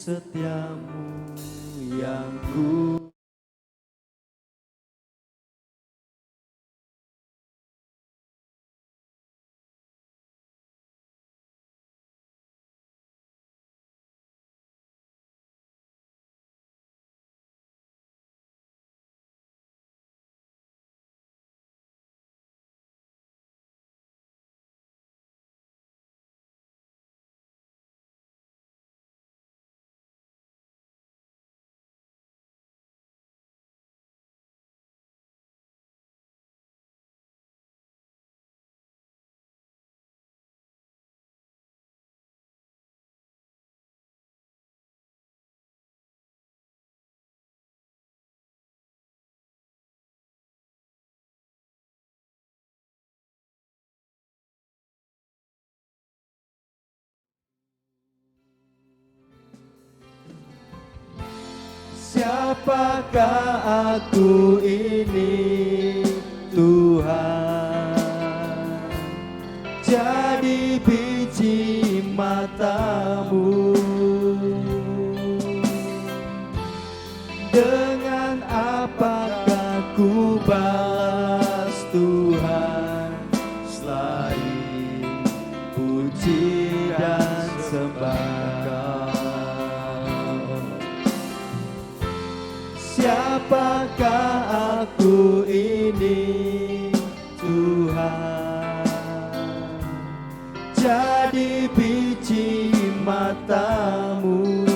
Setiamu yang ku Siapakah aku ini Tuhan, jadi biji matamu. Dengan apakah ku balas Tuhan selain puji dan sembah? Siapakah aku ini Tuhan, jadi biji matamu.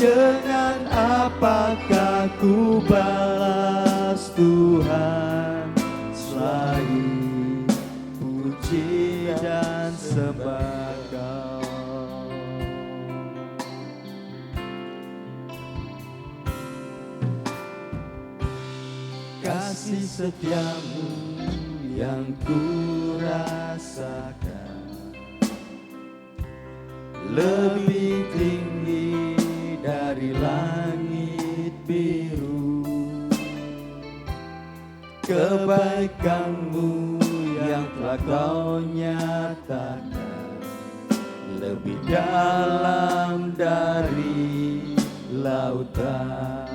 Dengan apakah ku balas Tuhan selain puji dan sembah Kau. Kasih setiamu yang ku rasakan lebih tinggi dari langit biru. Kebaikanmu yang telah Kau nyatakan lebih dalam dari lautan.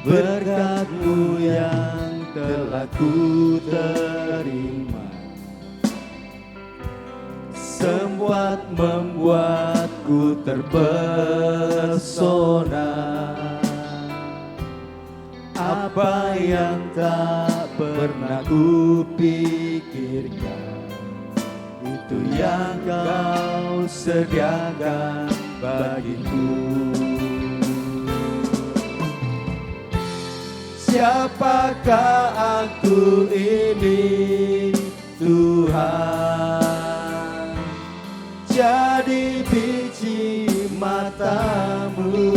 Berkat-Mu yang telah ku terima sempat membuatku terpesona. Apa yang tak pernah ku pikirkan, itu yang Kau sediakan bagiku. Siapakah aku ini Tuhan, jadi biji matamu.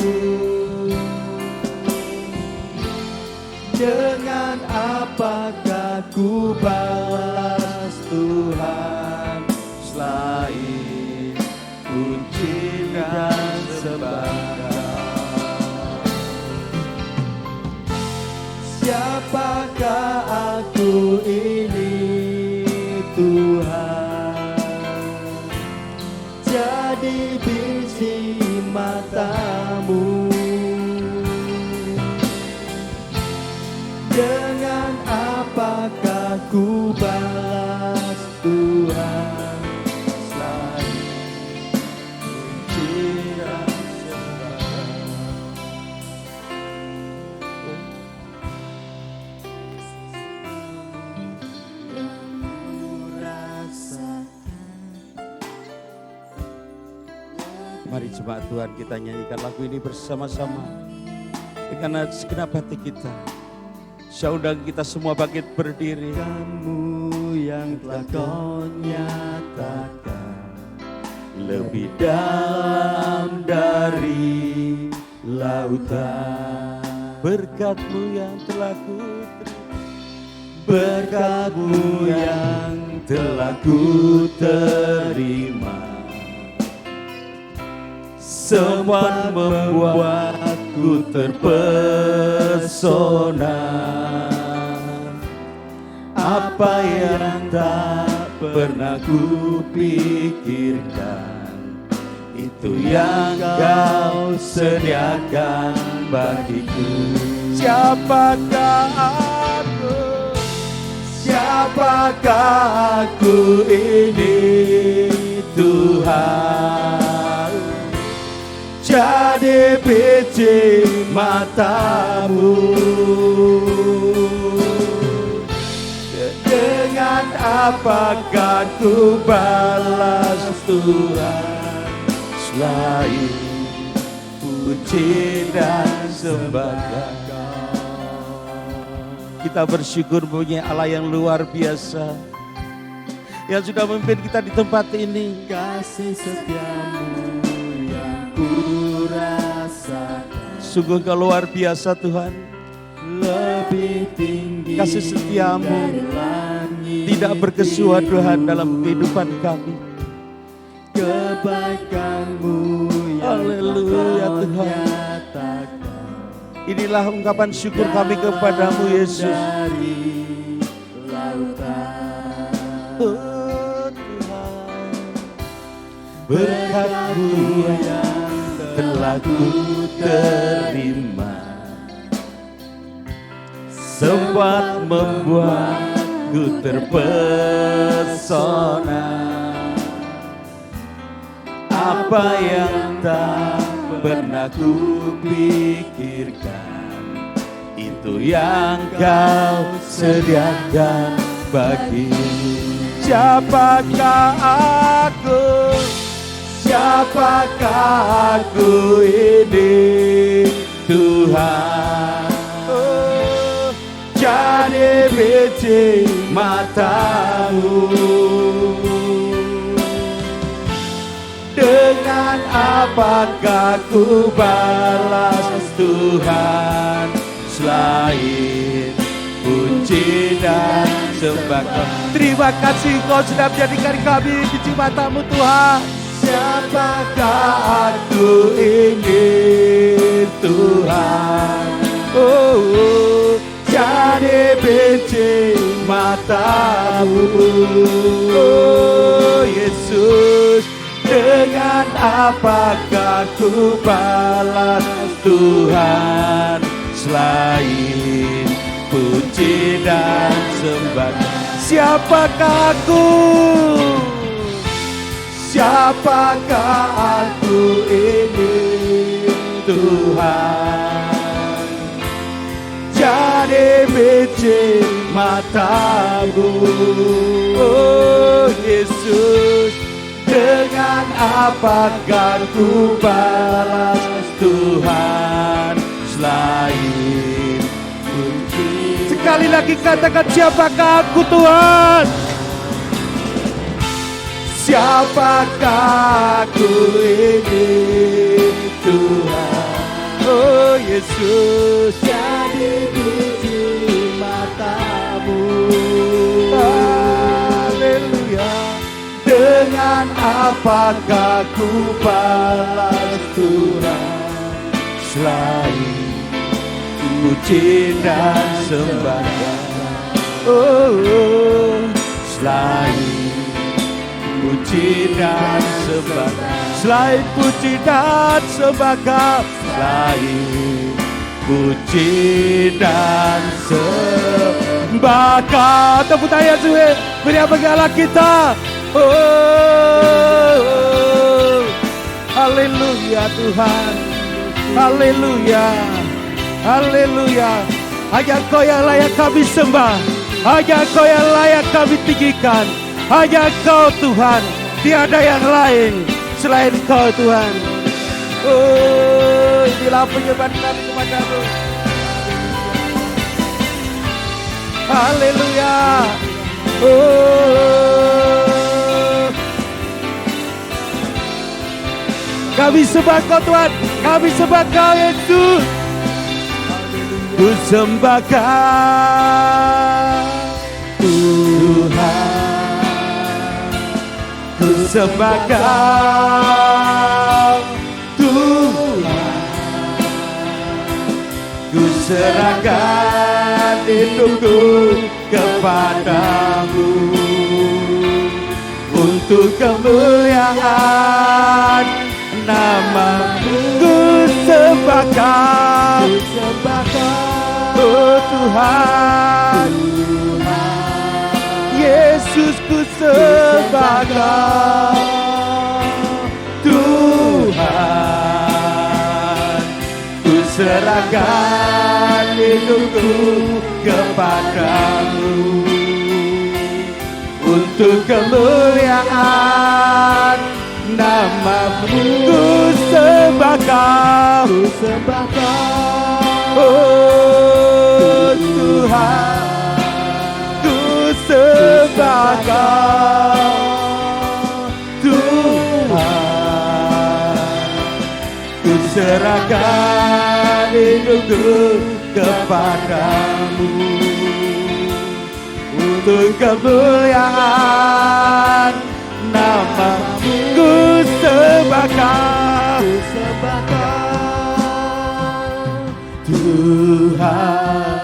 Dengan apakah ku balas Tuhan selain puji dan sembah? Siapakah aku ini Tuhan, jadi biji matamu. Dengan apakah ku balas Tuhan selain puji dan sembah? Mari jemaat Tuhan, kita nyanyikan lagu ini bersama-sama dengan segenap hati kita. Saya undang kita semua bangkit berdiri. Kamu yang telah Kau nyatakan lebih dalam dari lautan. Berkat-Mu yang telah ku terima, berkat-Mu yang telah ku terima sempat membuatku terpesona. Apa yang tak pernah ku pikirkan, itu yang Kau sediakan bagiku. Siapakah aku? Siapakah aku ini Tuhan? Jadi biji matamu. Dengan apakah ku balas Tuhan selain puji dan sembah? Kita bersyukur punya Allah yang luar biasa yang sudah memimpin kita di tempat ini. Kasih setiamu yang ku rasakan, sungguh Kau luar biasa Tuhan. Lebih tinggi kasih setiamu tidak berkesudahan Tuhan dalam kehidupan kami. Kebaikan-Mu yang Haleluya Tuhan. Inilah ungkapan syukur kami kepadamu Yesus. Oh Tuhan, berkat-Mu yang telah ku terima sempat membuatku terpesona. Apa yang tak pernah ku pikirkan, itu yang Kau sediakan bagiku. Siapakah aku? Siapakah aku ini Tuhan? Oh, jadi biji matamu. Dengan apakah ku balas Tuhan selain puji dan sembah? Terima kasih Kau sudah menjadikan kami biji matamu Tuhan. Siapakah aku ini Tuhan? Oh, jadi biji matamu. Oh Yesus, dengan apakah ku balas Tuhan selain puji dan sembah? Siapakah aku? Siapakah aku ini Tuhan? Jadi biji matamu. Oh Yesus, dengan apakah ku balas Tuhan selain puji? Sekali lagi katakan, siapakah aku Tuhan? Siapakah aku ini Tuhan? Oh Yesus, jadi biji matamu. Haleluya. Dengan apakah ku balas Tuhan selain puji dan sembah? Oh, selain puji dan sembah, selain puji dan sembah, selain puji dan sembah. Tepuk tangan Yesus, beri apa Allah kita. Oh, haleluya Tuhan, haleluya, haleluya. Hanya Kau yang layak kami sembah, hanya Kau yang layak kami tinggikan, hanya Kau Tuhan, tiada yang lain selain Kau Tuhan. Oh, inilah penyembahan kami kepada-Mu. Haleluya. Oh, kami sembah Kau Tuhan, kami sembah Kau Yesus. Ku sembah Kau Tuhan, ku sembah Kau Tuhan, ku serahkan hidupku kepadamu. untuk kemuliaan nama-Mu. Ku sembahkan, oh Tuhan, Yesus ku sembahkan. Tuhan, ku serahkan hidupku kepadamu untuk kemuliaan nama-Mu. Ku sembahkan, oh Tuhan, ku sembahkan. Tuhan, ku serahkan hidupku kepadamu untuk kemuliaan nama-Mu. Ku sembahkan, Tuhan,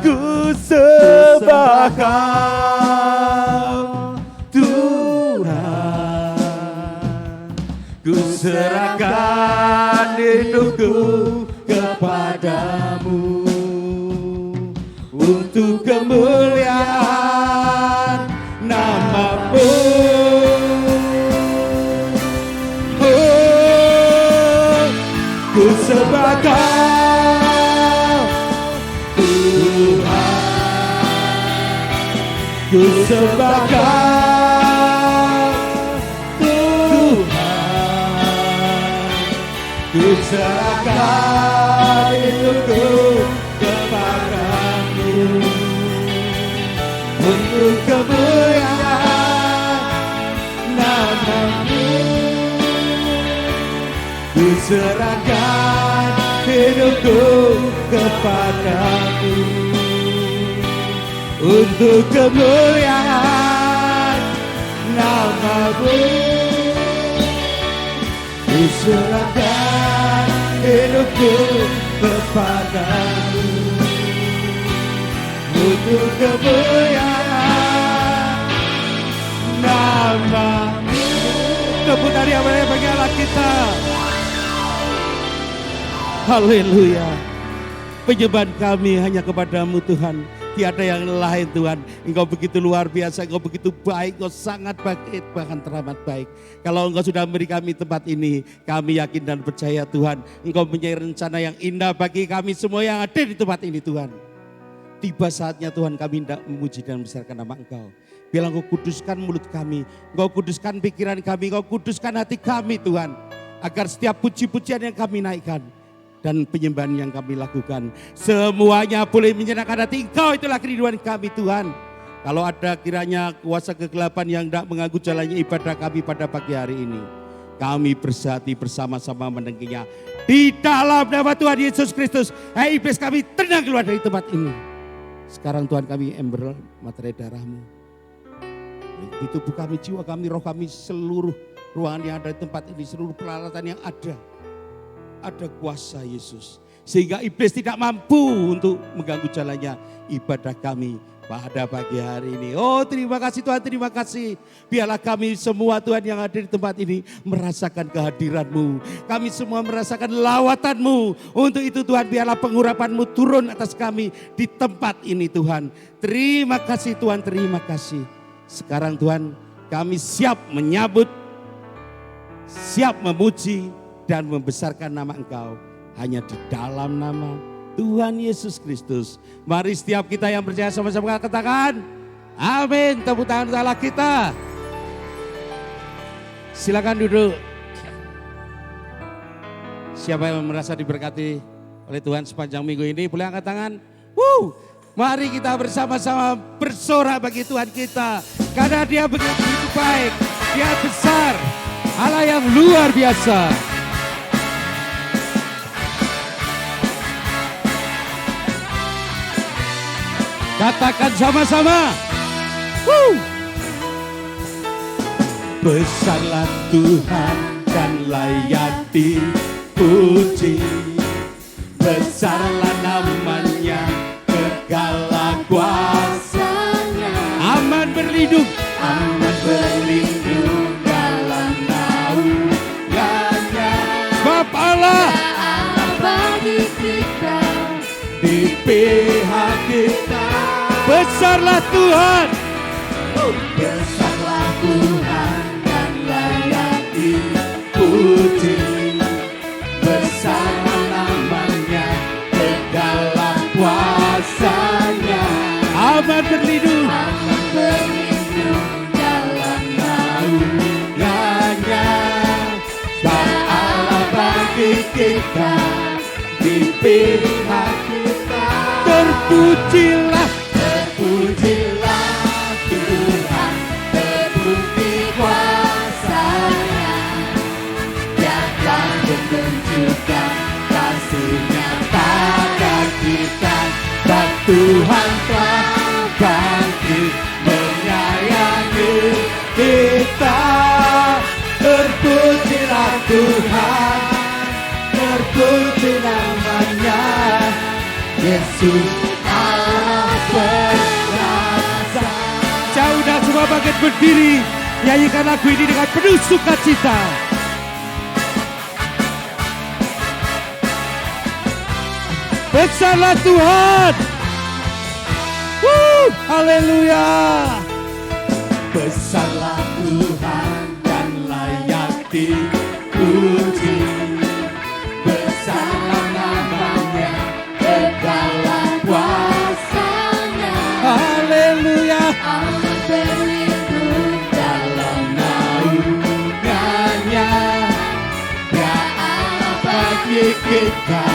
ku sembahkan. Tuhan, ku serahkan hidupku kepadamu untuk kemuliaan nama-Mu. Oh, ku sembahkan Tuhan, ku sembahkan Tuhan, ku serahkan hidupku kepadamu untuk kemuliaan nama-Mu. Ku serahkan hidupku kepadamu untuk kemuliaan nama-Mu. Ku serahkan hidupku kepadamu untuk kemuliaan nama-Mu. Tepuk tangan yang meriah bagi Allah kita. Haleluya. Penyembahan kami hanya kepadamu Tuhan. Tiada yang lain Tuhan. Engkau begitu luar biasa, Engkau begitu baik, Engkau sangat baik, bahkan teramat baik. Kalau Engkau sudah memberi kami tempat ini, kami yakin dan percaya Tuhan, Engkau punya rencana yang indah bagi kami semua yang ada di tempat ini Tuhan. Tiba saatnya Tuhan kami hendak memuji dan membesarkan nama Engkau. Biarlah Engkau kuduskan mulut kami, Engkau kuduskan pikiran kami, Engkau kuduskan hati kami Tuhan. Agar setiap puji-pujian yang kami naikkan dan penyembahan yang kami lakukan, semuanya boleh menyenangkan hati Engkau. Itulah kerinduan kami Tuhan. Kalau ada kiranya kuasa kegelapan yang hendak mengganggu jalannya ibadah kami pada pagi hari ini, kami bersatu bersama-sama menengginya. Di dalam nama Tuhan Yesus Kristus, iblis kami tenang keluar dari tempat ini. Sekarang Tuhan kami ember materai darah-Mu. Di tubuh kami, jiwa kami, roh kami, seluruh ruangan yang ada di tempat ini, seluruh peralatan yang ada kuasa Yesus. Sehingga iblis tidak mampu untuk mengganggu jalannya ibadah kami pada pagi hari ini. Oh terima kasih Tuhan, terima kasih. Biarlah kami semua Tuhan yang ada di tempat ini merasakan kehadiran-Mu. Kami semua merasakan lawatan-Mu. Untuk itu Tuhan, biarlah pengurapan-Mu turun atas kami di tempat ini Tuhan. Terima kasih Tuhan, terima kasih. Sekarang Tuhan, kami siap menyambut, siap memuji dan membesarkan nama Engkau hanya di dalam nama Tuhan Yesus Kristus. Mari setiap kita yang percaya sama-sama katakan amin. Tepuk tangan untuk Allah kita. Silakan duduk. Siapa yang merasa diberkati oleh Tuhan sepanjang minggu ini boleh angkat tangan. Mari kita bersama-sama bersorak bagi Tuhan kita. Karena Dia begitu baik, Dia besar, Allah yang luar biasa. Katakan sama-sama. Besarlah Tuhan dan layak dipuji. Besarlah namanya, segala kuasanya. Aman berlindung, aman berlindung di pihak kita. Besarlah Tuhan, besarlah Tuhan dan layak dipuji. Besarlah namanya, segala kuasanya. aman berlindung, Aman berlindung dalam naungannya. Dan Allah bagi kita, di pihak kita. terpujilah, Terpujilah Tuhan, terbukti kuasanya. Dia telah menunjukkan kasih-Nya pada kita. Dan Tuhan telah bangkit menyayangi kita. Terpujilah Tuhan, terpuji namanya. Yesus Allah perkasa. jauh dan semua bangkit berdiri. Nyanyikan lagu ini dengan penuh sukacita. Besarlah Tuhan. Haleluya. Besarlah Tuhan dan layak dipuji. Besarlah namanya, segala kuasanya. Haleluya. Allah berlindung dalam naungannya. Dia Allah bagi kita,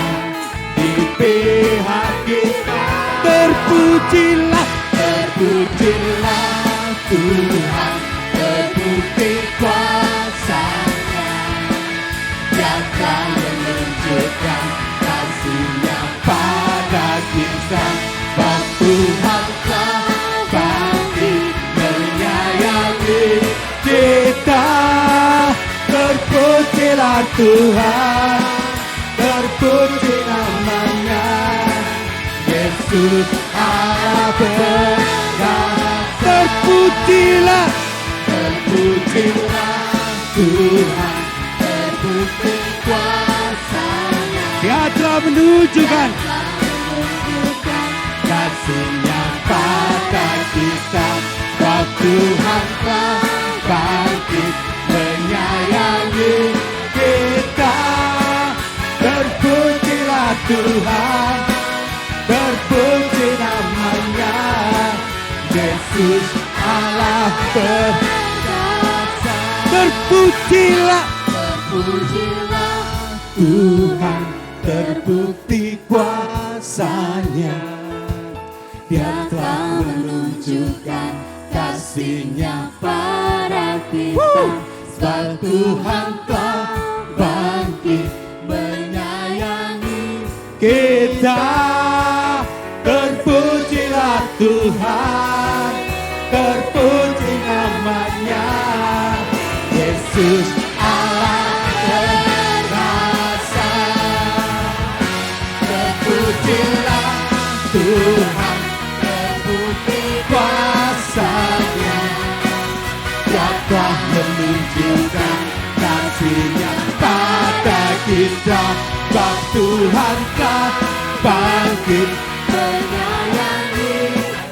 di pihak kita. Terpujilah, Terpujilah Tuhan, terbukti kuasanya. Dia telah menunjukkan kasih-Nya pada kita. Dan Tuhan telah bangkit menyayangi kita. Terpujilah Tuhan, terpuji namanya. Yesus Allah berkata. terpujilah. Terpujilah Tuhan, terbukti kuasanya. Dia telah menunjukkan kasih-Nya pada kita. Dan Tuhan telah bangkit menyayangi kita. Terpujilah Tuhan, terpuji namanya. Yesus Allah berkata. terpujilah. Terpujilah Tuhan, terbukti kuasanya. Dia telah menunjukkan kasih-Nya pada kita. Sebab Tuhan telah bangkit menyayangi Kita Terpujilah Tuhan, terpuji namanya. Yesus Allah perkasa. Terpujilah Tuhan, terbukti kuasanya. Dia telah menunjukkan kasih-Nya pada kita. Sebab Tuhan telah bangkit menyayangi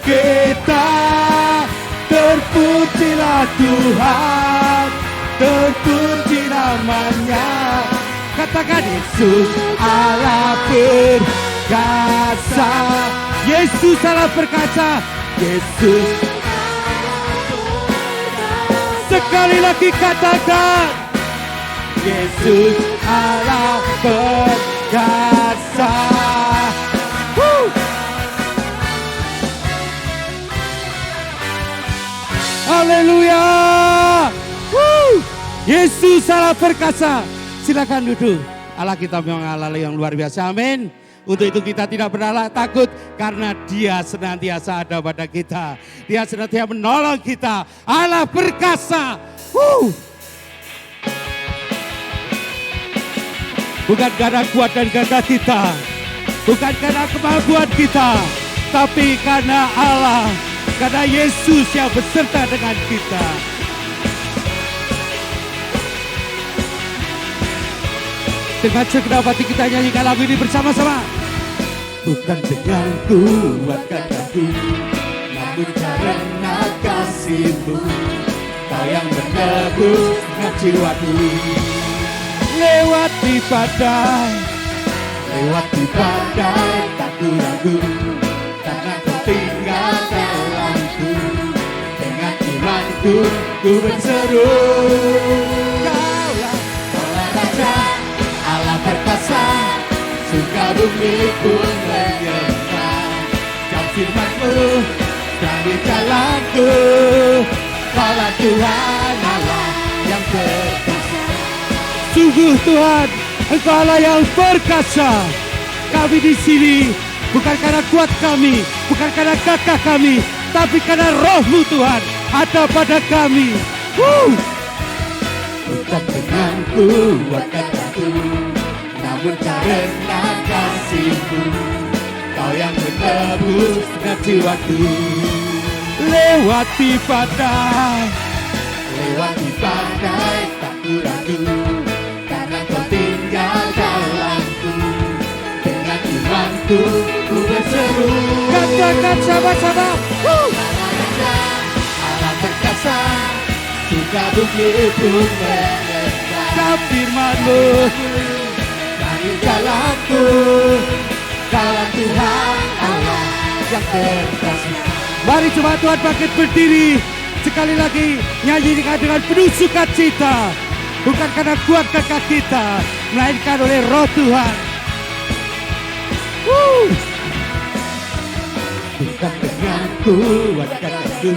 kita. Terpujilah Tuhan, terpuji namanya. katakan Yesus Allah perkasa. Yesus Allah perkasa. Yesus Sekali lagi katakan Yesus Allah perkasa. haleluya. Yesus Allah perkasa. Silakan duduk. Allah kita memang Allah yang luar biasa. Amin. Untuk itu kita tidak pernah takut karena Dia senantiasa ada pada kita. Dia senantiasa menolong kita. Allah perkasa. Bukan karena kuat dan gagah kita. Bukan karena kemampuan kita. Tapi karena Allah. Karena Yesus yang beserta dengan kita. Dengan segenap hati kita nyanyikan lagu ini bersama-sama. Bukan dengan kuat kataku, namun karena kasih-Mu. Kau yang menebus jiwaku. Lewati badai, Lewati badai tak ku ragu, karena Kau tinggal dalamku. Dengan imanku ku berseru, Kaulah Raja, Allah perkasa, surga bumi pun menyembah. Jam firman-Mu dari jalanku. Kaulah Tuhan Allah yang perkasa. sungguh Tuhan, Engkau Allah yang perkasa. Kami di sini bukan karena kuat kami, bukan karena gagah kami, tapi karena Roh-Mu Tuhan ada pada kami. Bukan dengan kuat kataku, namun karena kasih-Mu. Kau yang menebus jiwaku. Lewati badai, Lewati badai tak ku ragu, karena Kau tinggal dalamku. Dengan imanku ku berseru, katakan sama-sama. Raja, Allah perkasa, surga bumi pun menyembah. Firman-Mu Dari jalanku, Kaulah Tuhan Allah yang perkasa. Mari coba Tuhan bangkit berdiri. Sekali lagi nyanyikan dengan penuh sukacita. Bukan karena kuat gagah kita, melainkan oleh Roh Tuhan. Bukan dengan kuat kataku,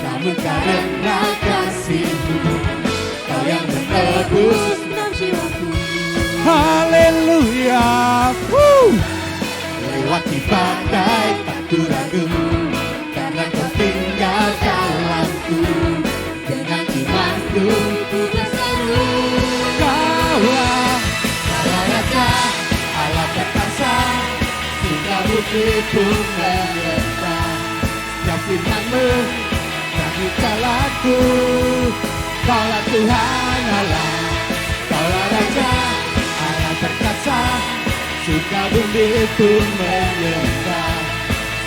namun karena kasih-Mu. Kau yang menebus jiwaku. Haleluya. Lewati badai tak ku ragu, karena Kau tinggal dalamku. Dengan imanku ku berseru, Kaulah Raja, Allah perkasa, surga bumi pun menyembah. Setiap firman-Mu dari jalanku. Kaulah Tuhan Allah, Kaulah Raja, Allah perkasa, surga bumi pun menyembah.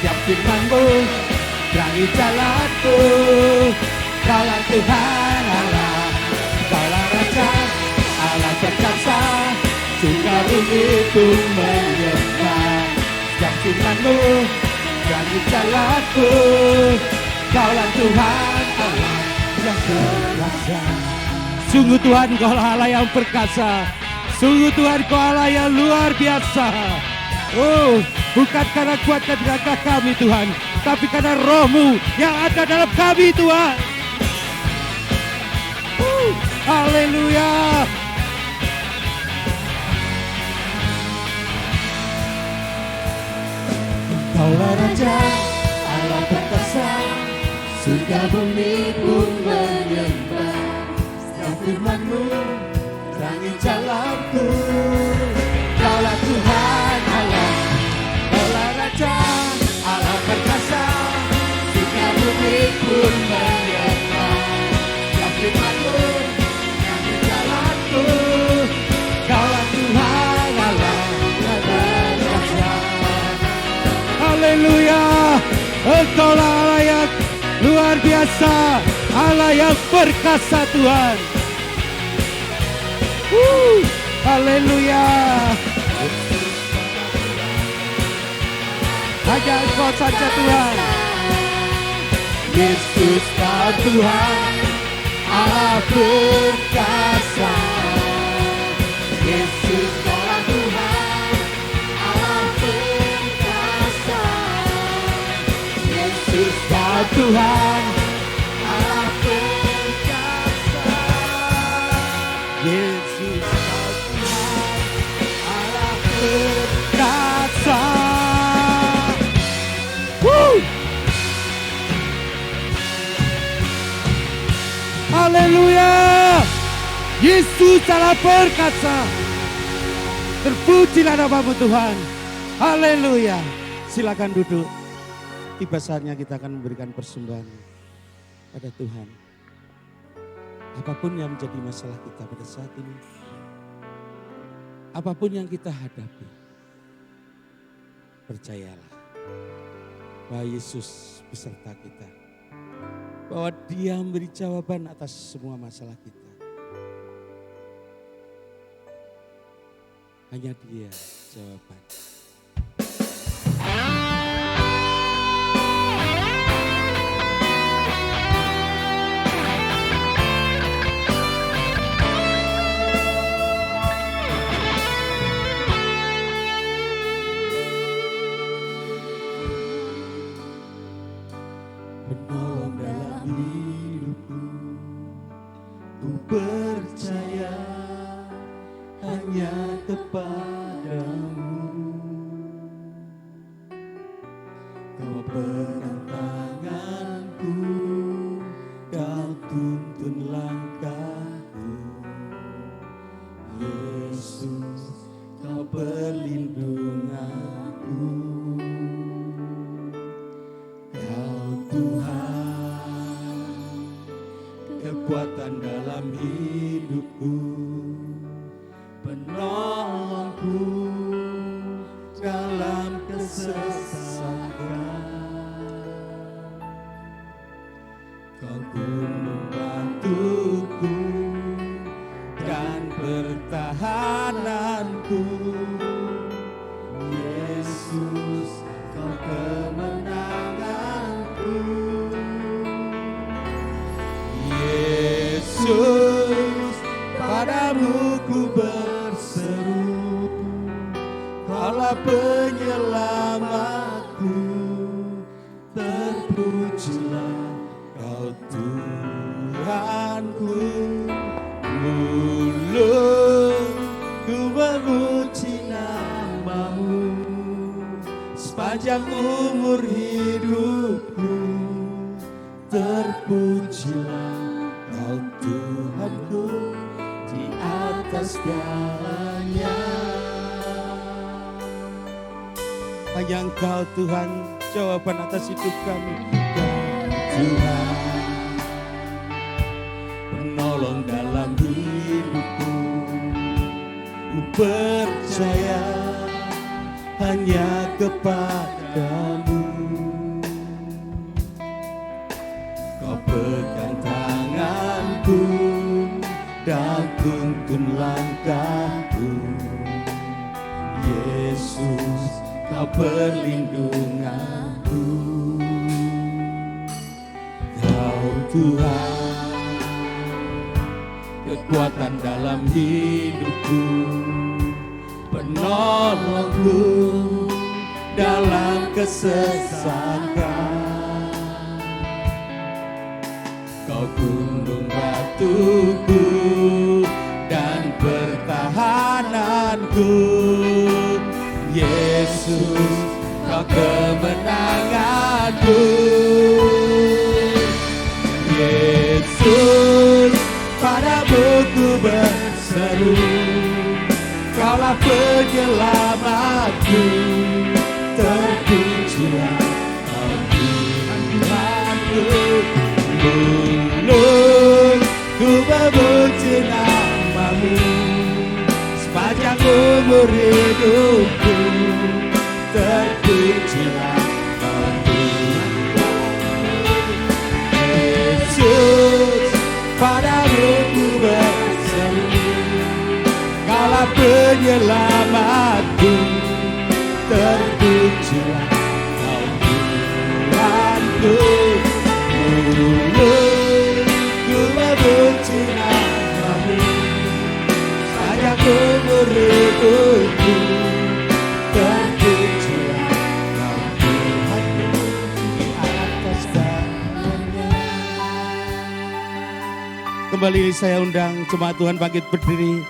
Setiap firman-Mu dari jalanku. Kaulah Tuhan Allah, Kaulah Raja, Allah perkasa, surga bumi pun menyembah. Setiap firman-Mu dari jalanku. Kaulah Tuhan Allah yang perkasa. Sungguh Tuhan Kau Allah yang perkasa. Sungguh Tuhan Kau Allah yang luar biasa. Bukan karena kuat dan gagah kami Tuhan, tapi karena Roh-Mu yang ada dalam kami Tuhan. Haleluya. Kaulah Raja, Allah perkasa, surga bumi pun menyembah. Setiap firman-Mu terangi jalanku. Kaulah Tuhan Allah, Kaulah Raja, Allah perkasa, surga bumi pun menyembah. Setiap firman-Mu terangi jalanku. Kaulah Tuhan Allah yang perkasa. Haleluya. Engkaulah Allah yang luar biasa, Allah yang perkasa Tuhan. Haleluya. Hanya Engkau saja Tuhan. Yesus Kau Tuhan, Allah perkasa. Yesus Kaulah Tuhan, Allah perkasa. Yesus Kau Tuhan, Allah perkasa. Yesus Kau Tuhan, Allah perkasa. perkasa. Haleluya. Yesus Allah perkasa. Terpujilah nama-Mu Tuhan. Haleluya. Silakan duduk. Tiba saatnya kita akan memberikan persembahan pada Tuhan. Apapun yang menjadi masalah kita pada saat ini, apapun yang kita hadapi, percayalah bahwa Yesus beserta kita. Bahwa Dia memberi jawaban atas semua masalah kita. Hanya Dia jawaban. Penolong dalam hidupku, ku percaya hanya kepadamu. Kau pegang tanganku, kau tuntun langkahku. Yesus, kau perlindunganku. Kau Tuhan, kekuatan dalam hidupku, penolongku dalam kesesakan. Kau gunung batuku dan pertahananku. Yesus, kau kemenanganku. Yesus, padamu ku berseru, Kaulah penyelamatku. Terpujilah Kau Tuhanku. Ulun ku memuji nama-Mu sepanjang umur hidupku. Terpujilah Kau Tuhanku di atas segalanya. Hanya Engkau Tuhan jawaban atas hidup kami. Tuhan, penolong dalam hidupku, ku percaya hanya kepadamu. Kau pegang tanganku dan tuntun langkahku. Yesus, Kau perlindunganku. Kau Tuhan, kekuatan dalam hidupku, penolongku dalam kesesakan. Kau gunung batuku dan pertahananku. Yesus, Kau kemenanganku. Yesus, padamu ku berseru, Kaulah penyelamatku. Terpujilah Kau Tuhanku. Ulun ku memuji nama-Mu sepanjang umur hidupku. Terpujilah Kau Tuhanku. Yesus, padamu ku berseru, Kaulah penyelamatku. Terpujilah Kau Tuhanku. Ulun ku memuji nama-Mu sepanjang umur hidupku. Terpujilah Kau Tuhanku di atas segalanya. Kembali saya undang jemaat Tuhan bangkit berdiri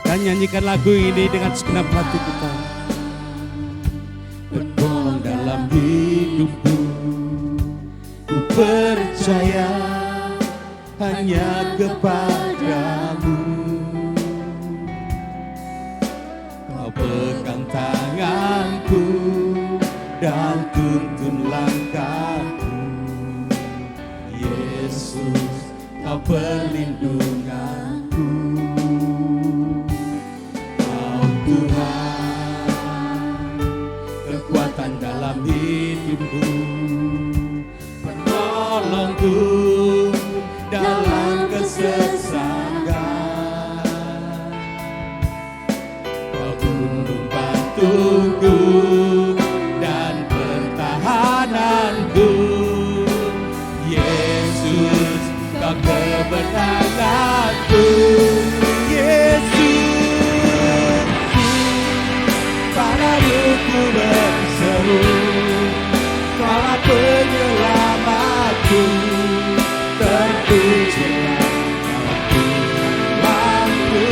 dan nyanyikan lagu ini dengan segenap hati kita. Penolong dalam hidupku, ku percaya hanya kepadamu. Kau pegang tanganku dan tuntun langkahku. Yesus, Kau perlindunganku. Kau Tuhan, kekuatan kemenanganku. Yesus, padamu ku berseru, Kaulah penyelamatku, terpujilah Tuhanku.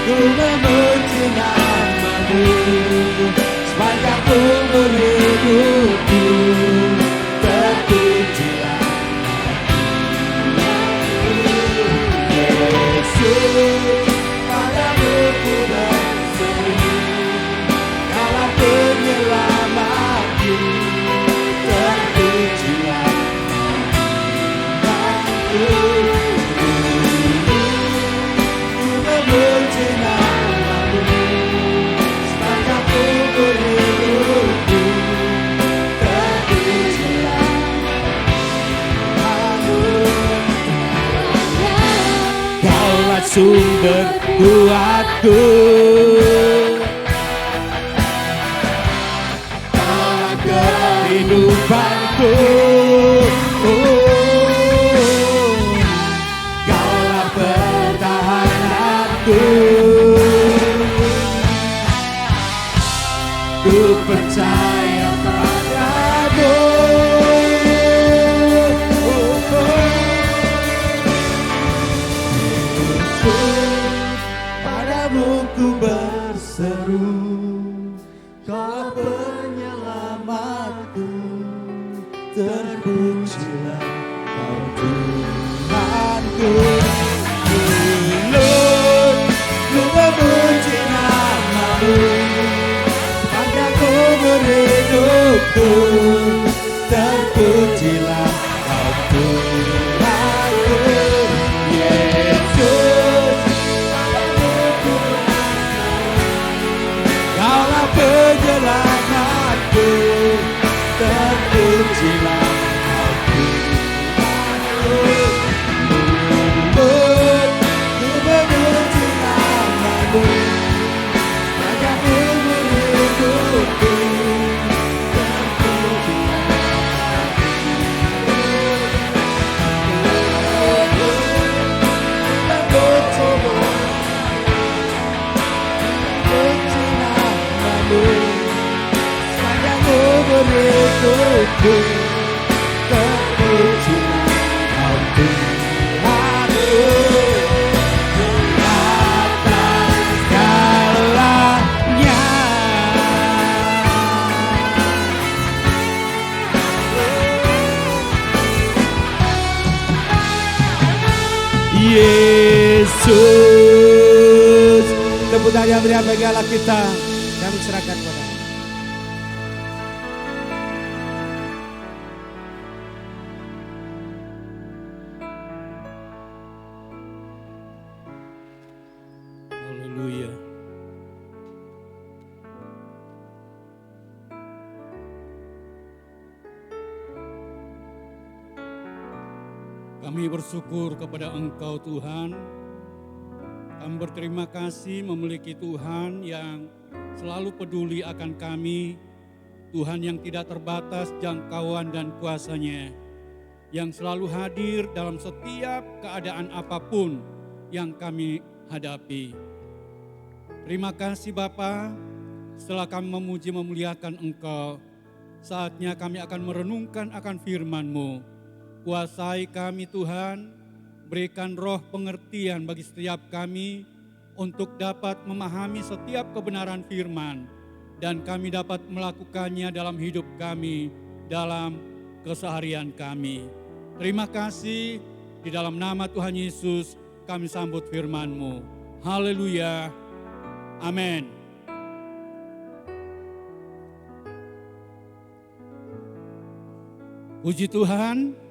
Ku memuji nama-Mu sepanjang umur hidupku, terpujilah Yesus, padamu ku berseru, Kaulah penyelamatku, terpujilah Tuhanku. Ku memuji nama-Mu sepanjang umur hidupku, terpujilah Tuhanku. Kaulah sumber kuatku, Kaulah kehidupanku, Kaulah pertahananku. Ku percaya padamu, padamu ku berseru, Kaulah penyelamatku, terpujilah Kau Tuhanku. Ku memuji nama-Mu sepanjang umur hidupku, terpujilah Kau Tuhanku. Yesus, Kaulah penyelamatku, terpujilah Kau Tuhanku. Ku memuji nama-Mu sepanjang umur hidupku, terpujilah memuji nama-Mu sepanjang umur hidupku, terpujilah Kau Tuhanku. Atas segalanya. Yesus, tepuk tangan yang meriah bagi Allah kita, kami serahkan kepada-Mu. Haleluya. Kami bersyukur kepada Engkau Tuhan. Kami berterima kasih memiliki Tuhan yang selalu peduli akan kami. Tuhan yang tidak terbatas jangkauan dan kuasanya. Yang selalu hadir dalam setiap keadaan apapun yang kami hadapi. Terima kasih Bapa, setelah kami memuji memuliakan Engkau, saatnya kami akan merenungkan akan firman-Mu. Kuasai kami Tuhan, berikan roh pengertian bagi setiap kami untuk dapat memahami setiap kebenaran firman dan kami dapat melakukannya dalam hidup kami, dalam keseharian kami. Terima kasih, di dalam nama Tuhan Yesus kami sambut firman-Mu. Haleluya, amin. Puji Tuhan.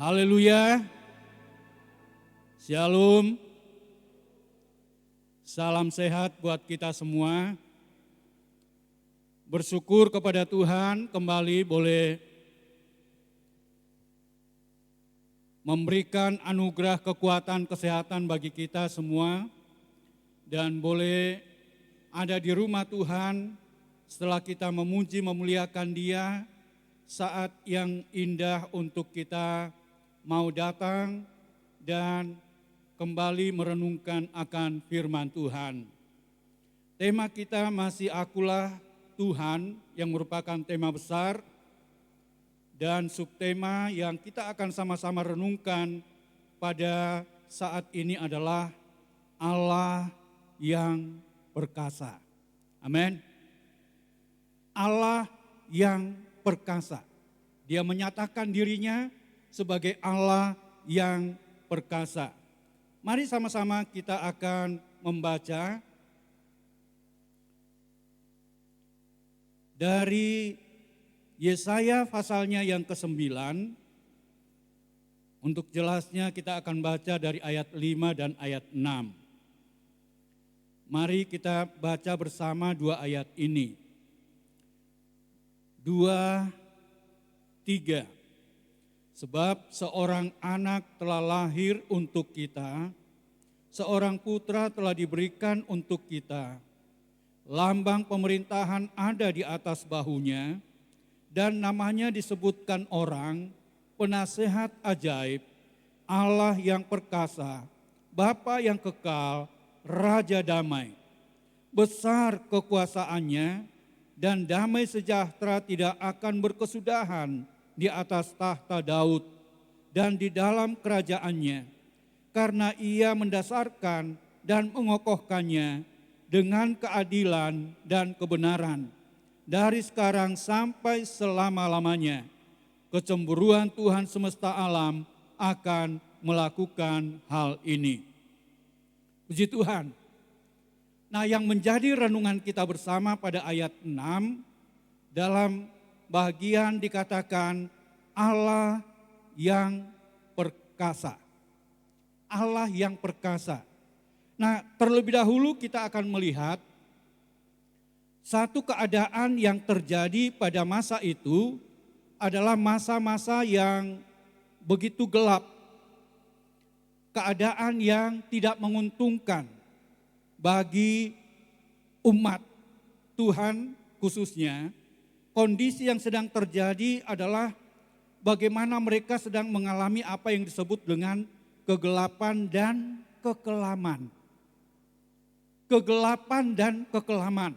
Haleluya, shalom, salam sehat buat kita semua. Bersyukur kepada Tuhan kembali boleh memberikan anugerah kekuatan kesehatan bagi kita semua. Dan boleh ada di rumah Tuhan setelah kita memuji memuliakan Dia. saat yang indah untuk kita mau datang dan kembali merenungkan akan firman Tuhan. Tema kita masih Akulah Tuhan yang merupakan tema besar dan subtema yang kita akan sama-sama renungkan pada saat ini adalah Allah yang perkasa. Amin. Allah yang perkasa. Dia menyatakan dirinya sebagai Allah yang perkasa. Mari sama-sama kita akan membaca dari Yesaya pasalnya yang ke-9. Untuk jelasnya kita akan baca dari ayat 5 dan ayat 6. Mari kita baca bersama dua ayat ini. 2, 3. Sebab seorang anak telah lahir untuk kita, seorang putra telah diberikan untuk kita. Lambang pemerintahan ada di atas bahunya, dan namanya disebutkan orang, Penasehat Ajaib, Allah yang perkasa, Bapa yang kekal, Raja damai. Besar kekuasaannya, dan damai sejahtera tidak akan berkesudahan di atas tahta Daud dan di dalam kerajaannya, karena ia mendasarkan dan mengokohkannya dengan keadilan dan kebenaran dari sekarang sampai selama-lamanya. Kecemburuan Tuhan semesta alam akan melakukan hal ini. Puji Tuhan. Nah, yang menjadi renungan kita bersama pada ayat 6, dalam bagian dikatakan Allah yang perkasa. Allah yang perkasa. Nah, terlebih dahulu kita akan melihat satu keadaan yang terjadi pada masa itu adalah masa-masa yang begitu gelap. Keadaan yang tidak menguntungkan bagi umat Tuhan khususnya. Kondisi yang sedang terjadi adalah bagaimana mereka sedang mengalami apa yang disebut dengan kegelapan dan kekelaman. Kegelapan dan kekelaman.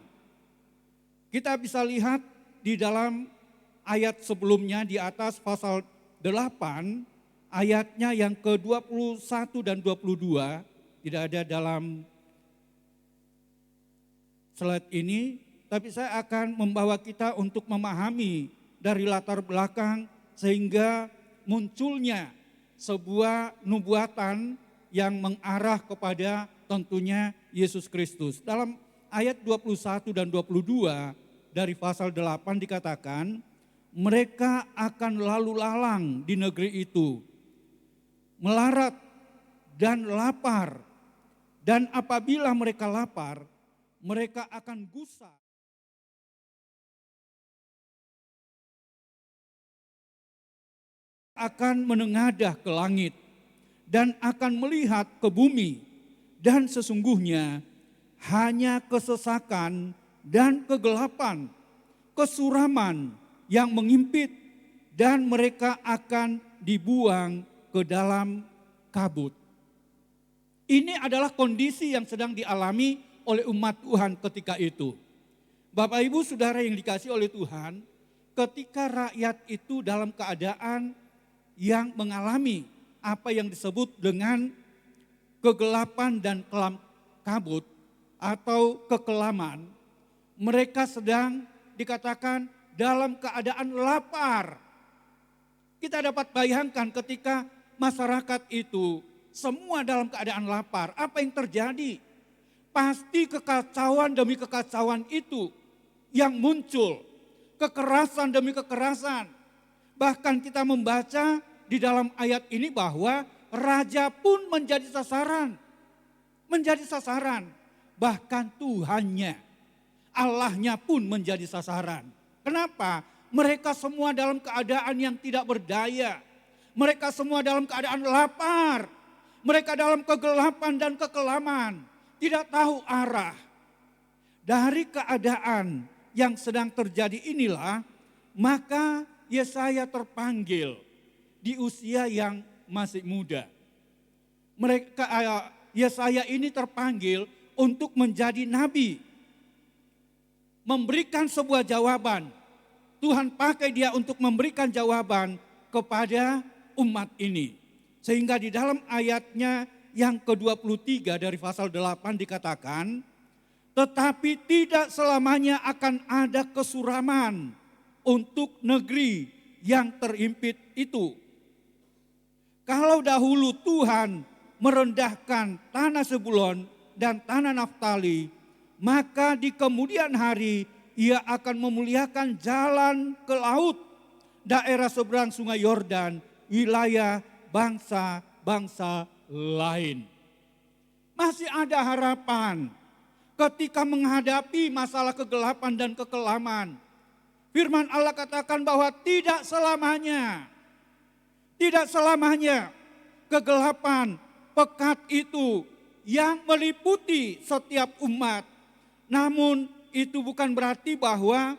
Kita bisa lihat di dalam ayat sebelumnya di atas pasal 8, ayatnya yang ke-21 dan 22, tidak ada dalam slide ini, tapi saya akan membawa kita untuk memahami dari latar belakang sehingga munculnya sebuah nubuatan yang mengarah kepada tentunya Yesus Kristus. Dalam ayat 21 dan 22 dari pasal 8 dikatakan, mereka akan lalu lalang di negeri itu, melarat dan lapar, dan apabila mereka lapar, mereka akan gusar. Akan menengadah ke langit dan akan melihat ke bumi, dan sesungguhnya hanya kesesakan dan kegelapan, kesuraman yang mengimpit, dan mereka akan dibuang ke dalam kabut. Ini adalah kondisi yang sedang dialami oleh umat Tuhan ketika itu. Bapak Ibu Saudara yang dikasihi oleh Tuhan, ketika rakyat itu dalam keadaan yang mengalami apa yang disebut dengan kegelapan dan kelam kabut atau kekelaman, mereka sedang dikatakan dalam keadaan lapar. Kita dapat bayangkan ketika masyarakat itu semua dalam keadaan lapar, apa yang terjadi? Pasti kekacauan demi kekacauan itu yang muncul. Kekerasan demi kekerasan. Bahkan kita membaca di dalam ayat ini bahwa raja pun menjadi sasaran. Menjadi sasaran. Bahkan Tuhannya, Allahnya pun menjadi sasaran. Kenapa? Mereka semua dalam keadaan yang tidak berdaya. Mereka semua dalam keadaan lapar. Mereka dalam kegelapan dan kekelaman. Tidak tahu arah. Dari keadaan yang sedang terjadi inilah, maka Yesaya terpanggil di usia yang masih muda. Yesaya ini terpanggil untuk menjadi nabi. Memberikan sebuah jawaban. Tuhan pakai dia untuk memberikan jawaban kepada umat ini. Sehingga di dalam ayatnya yang ke-23 dari pasal 8 dikatakan, tetapi tidak selamanya akan ada kesuraman untuk negeri yang terhimpit itu. Kalau dahulu Tuhan merendahkan tanah Zebulon dan tanah Naftali, maka di kemudian hari ia akan memuliakan jalan ke laut, daerah seberang sungai Yordan, wilayah bangsa-bangsa lain. Masih ada harapan ketika menghadapi masalah kegelapan dan kekelaman. Firman Allah katakan bahwa tidak selamanya kegelapan, pekat itu yang meliputi setiap umat. Namun itu bukan berarti bahwa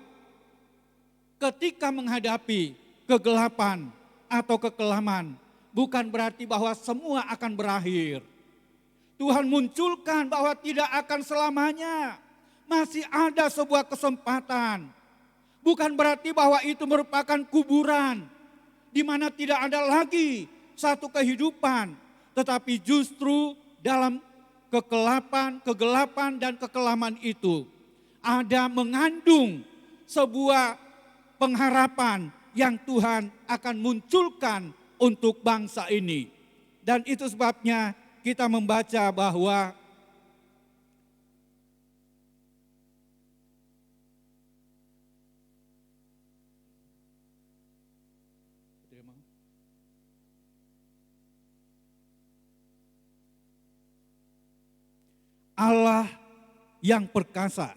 ketika menghadapi kegelapan atau kekelaman, bukan berarti bahwa semua akan berakhir. Tuhan munculkan bahwa tidak akan selamanya, masih ada sebuah kesempatan. Bukan berarti bahwa itu merupakan kuburan, di mana tidak ada lagi satu kehidupan. Tetapi justru dalam kegelapan dan kekelaman itu ada mengandung sebuah pengharapan yang Tuhan akan munculkan untuk bangsa ini. Dan itu sebabnya kita membaca bahwa Allah yang perkasa,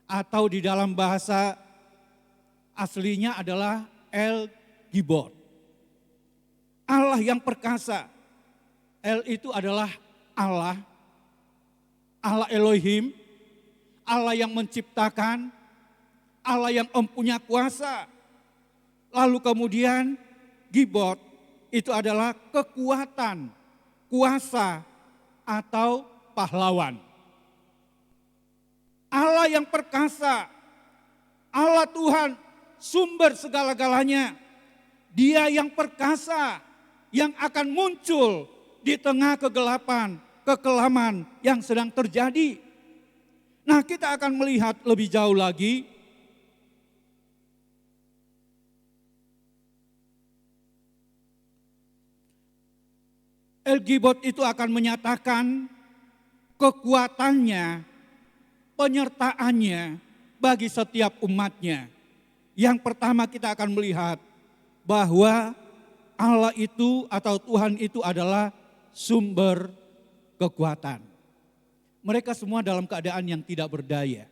atau di dalam bahasa aslinya adalah El Gibor. Allah yang perkasa. El itu adalah Allah, Allah Elohim, Allah yang menciptakan, Allah yang mempunyai kuasa. Lalu kemudian Gibor itu adalah kekuatan, kuasa atau pahlawan. Allah yang perkasa, Allah Tuhan sumber segala-galanya. Dia yang perkasa yang akan muncul di tengah kegelapan, kekelaman yang sedang terjadi. Nah, kita akan melihat lebih jauh lagi. El Gibor itu akan menyatakan kekuatannya, penyertaannya bagi setiap umatnya. Yang pertama kita akan melihat bahwa Allah itu atau Tuhan itu adalah sumber kekuatan. Mereka semua dalam keadaan yang tidak berdaya.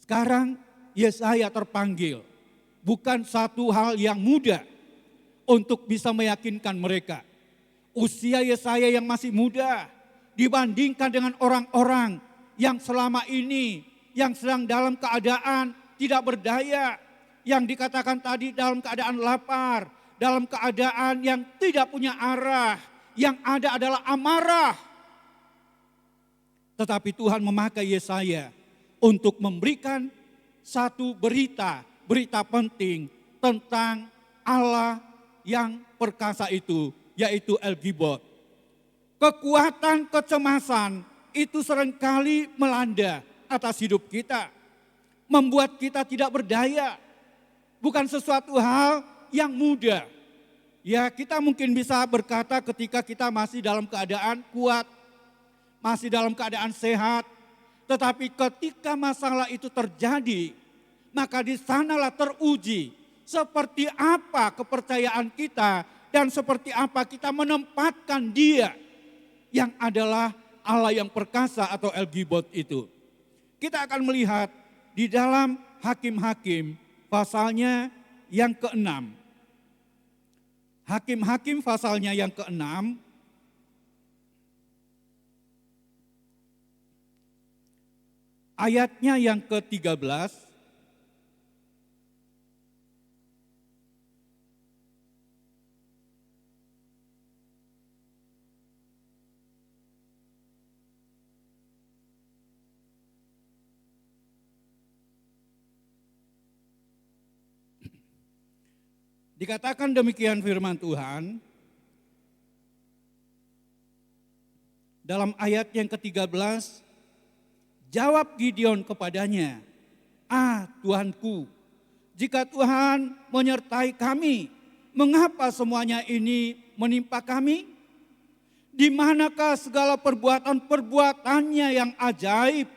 Sekarang Yesaya terpanggil, bukan satu hal yang mudah untuk bisa meyakinkan mereka. Usia Yesaya yang masih muda dibandingkan dengan orang-orang yang selama ini yang sedang dalam keadaan tidak berdaya, yang dikatakan tadi dalam keadaan lapar, dalam keadaan yang tidak punya arah, yang ada adalah amarah. Tetapi Tuhan memakai Yesaya untuk memberikan satu berita penting tentang Allah yang perkasa itu, yaitu El Gibor. Kekuatan kecemasan itu seringkali melanda atas hidup kita, membuat kita tidak berdaya. Bukan sesuatu hal yang mudah. Ya, kita mungkin bisa berkata ketika kita masih dalam keadaan kuat, masih dalam keadaan sehat, tetapi ketika masalah itu terjadi, maka di sanalah teruji seperti apa kepercayaan kita dan seperti apa kita menempatkan Dia yang adalah Allah yang perkasa atau El Gibor itu. Kita akan melihat di dalam Hakim-Hakim pasalnya yang ke-6. Hakim-Hakim pasalnya yang ke-6 ayatnya yang ke-13. Dikatakan demikian firman Tuhan dalam ayat yang ke-13, jawab Gideon kepadanya, Tuhanku, jika Tuhan menyertai kami, mengapa semuanya ini menimpa kami? Di manakah segala perbuatan-perbuatannya yang ajaib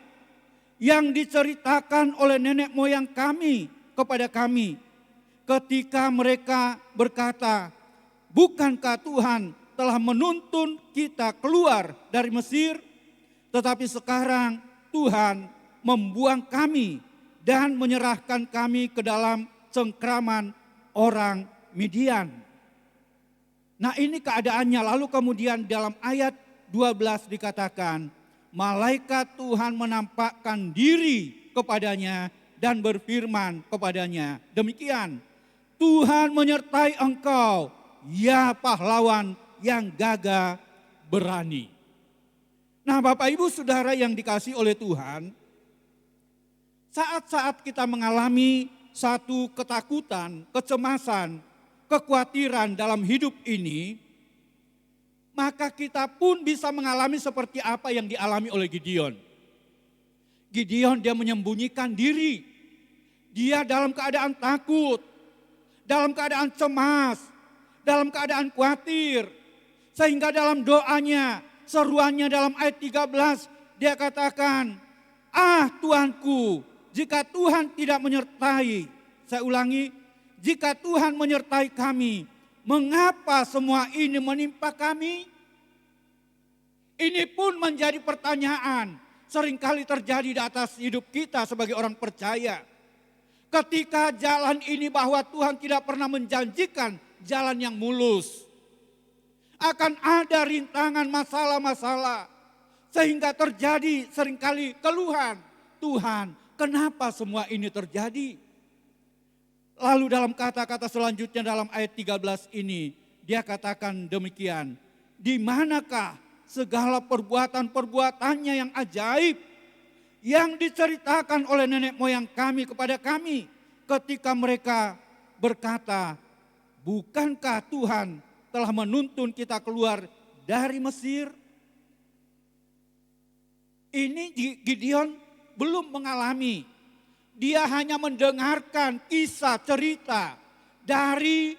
yang diceritakan oleh nenek moyang kami kepada kami ketika mereka berkata, bukankah Tuhan telah menuntun kita keluar dari Mesir, tetapi sekarang Tuhan membuang kami dan menyerahkan kami ke dalam cengkraman orang Midian. Nah ini keadaannya, lalu kemudian dalam ayat 12 dikatakan, malaikat Tuhan menampakkan diri kepadanya dan berfirman kepadanya, demikian, Tuhan menyertai engkau, ya pahlawan yang gagah berani. Nah Bapak Ibu Saudara yang dikasihi oleh Tuhan, saat-saat kita mengalami satu ketakutan, kecemasan, kekhawatiran dalam hidup ini, maka kita pun bisa mengalami seperti apa yang dialami oleh Gideon. Gideon dia menyembunyikan diri, dia dalam keadaan takut, dalam keadaan cemas, dalam keadaan khawatir. Sehingga dalam doanya, seruannya dalam ayat 13, dia katakan, Tuhanku, jika Tuhan tidak menyertai, saya ulangi, jika Tuhan menyertai kami, mengapa semua ini menimpa kami? Ini pun menjadi pertanyaan seringkali terjadi di atas hidup kita sebagai orang percaya. Ketika jalan ini bahwa Tuhan tidak pernah menjanjikan jalan yang mulus. Akan ada rintangan masalah-masalah. Sehingga terjadi seringkali keluhan. Tuhan, kenapa semua ini terjadi? Lalu dalam kata-kata selanjutnya dalam ayat 13 ini, dia katakan demikian, di manakah segala perbuatan-perbuatannya yang ajaib, yang diceritakan oleh nenek moyang kami kepada kami, ketika mereka berkata, bukankah Tuhan telah menuntun kita keluar dari Mesir? Ini Gideon belum mengalami. Dia hanya mendengarkan kisah cerita dari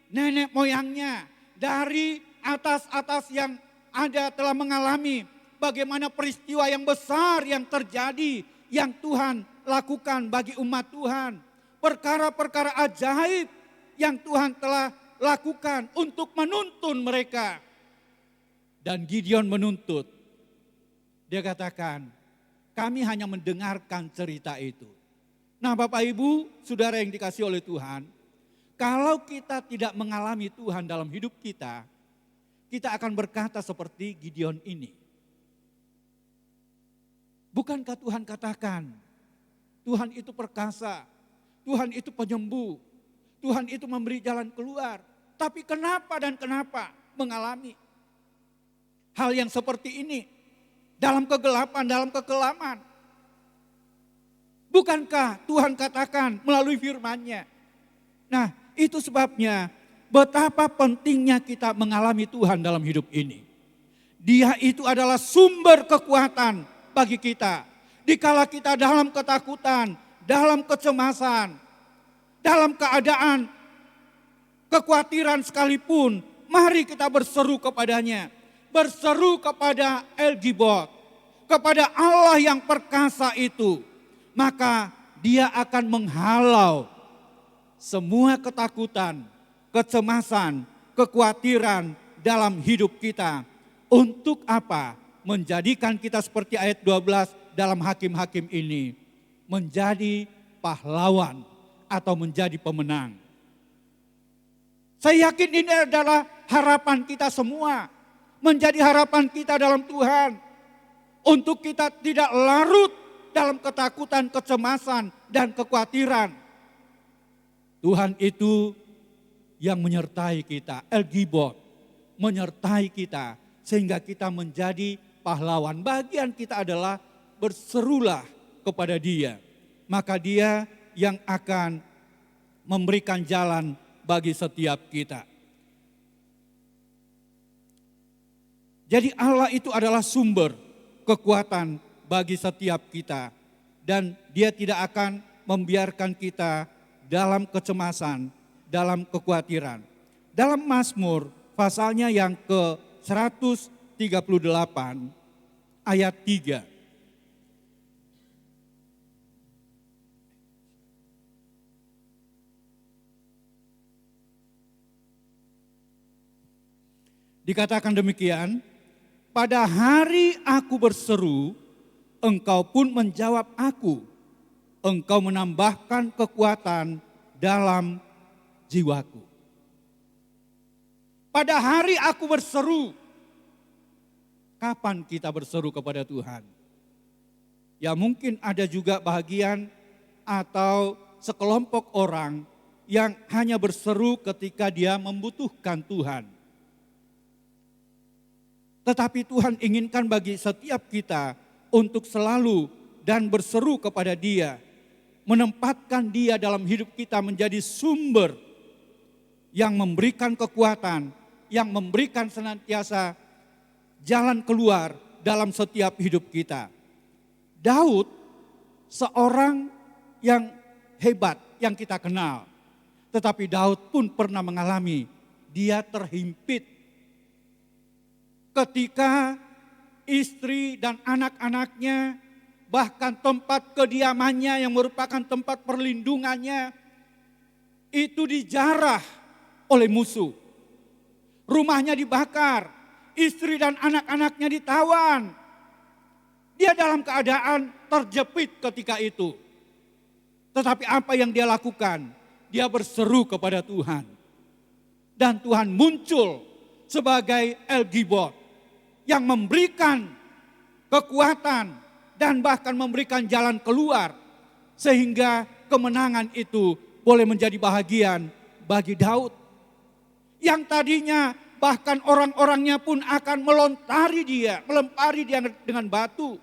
nenek moyangnya, dari atas-atas yang ada telah mengalami bagaimana peristiwa yang besar yang terjadi, yang Tuhan lakukan bagi umat Tuhan. Perkara-perkara ajaib yang Tuhan telah lakukan untuk menuntun mereka. Dan Gideon menuntut. Dia katakan, kami hanya mendengarkan cerita itu. Nah Bapak Ibu, Saudara yang dikasihi oleh Tuhan, kalau kita tidak mengalami Tuhan dalam hidup kita, kita akan berkata seperti Gideon ini. Bukankah Tuhan katakan, Tuhan itu perkasa, Tuhan itu penyembuh, Tuhan itu memberi jalan keluar. Tapi kenapa dan kenapa mengalami hal yang seperti ini dalam kegelapan, dalam kekelaman? Bukankah Tuhan katakan melalui firman-Nya? Nah, itu sebabnya betapa pentingnya kita mengalami Tuhan dalam hidup ini. Dia itu adalah sumber kekuatan bagi kita. Dikala kita dalam ketakutan, dalam kecemasan, dalam keadaan kekhawatiran sekalipun, mari kita berseru kepadanya. Berseru kepada El Gibor, kepada Allah yang perkasa itu. Maka dia akan menghalau semua ketakutan, kecemasan, kekhawatiran dalam hidup kita. Untuk apa? Menjadikan kita seperti ayat 12 dalam Hakim-Hakim ini. Menjadi pahlawan atau menjadi pemenang. Saya yakin ini adalah harapan kita semua. Menjadi harapan kita dalam Tuhan. Untuk kita tidak larut dalam ketakutan, kecemasan, dan kekhawatiran. Tuhan itu yang menyertai kita, El Gibor, menyertai kita sehingga kita menjadi pahlawan. Bagian kita adalah berserulah kepada Dia. Maka Dia yang akan memberikan jalan bagi setiap kita. Jadi Allah itu adalah sumber kekuatan bagi setiap kita. Dan Dia tidak akan membiarkan kita dalam kecemasan, dalam kekhawatiran. Dalam Mazmur pasalnya yang ke-138 ayat 3. Dikatakan demikian, pada hari aku berseru, Engkau pun menjawab aku. Engkau menambahkan kekuatan dalam jiwaku. Pada hari aku berseru. Kapan kita berseru kepada Tuhan? Ya mungkin ada juga bahagian atau sekelompok orang yang hanya berseru ketika dia membutuhkan Tuhan. Tetapi Tuhan inginkan bagi setiap kita untuk selalu dan berseru kepada Dia, menempatkan Dia dalam hidup kita menjadi sumber yang memberikan kekuatan, yang memberikan senantiasa jalan keluar dalam setiap hidup kita. Daud seorang yang hebat yang kita kenal, tetapi Daud pun pernah mengalami dia terhimpit ketika istri dan anak-anaknya, bahkan tempat kediamannya yang merupakan tempat perlindungannya, itu dijarah oleh musuh. Rumahnya dibakar, istri dan anak-anaknya ditawan. Dia dalam keadaan terjepit ketika itu. Tetapi apa yang dia lakukan? Dia berseru kepada Tuhan. Dan Tuhan muncul sebagai El Gibor yang memberikan kekuatan dan bahkan memberikan jalan keluar sehingga kemenangan itu boleh menjadi bahagian bagi Daud. Yang tadinya bahkan orang-orangnya pun akan melempari dia dengan batu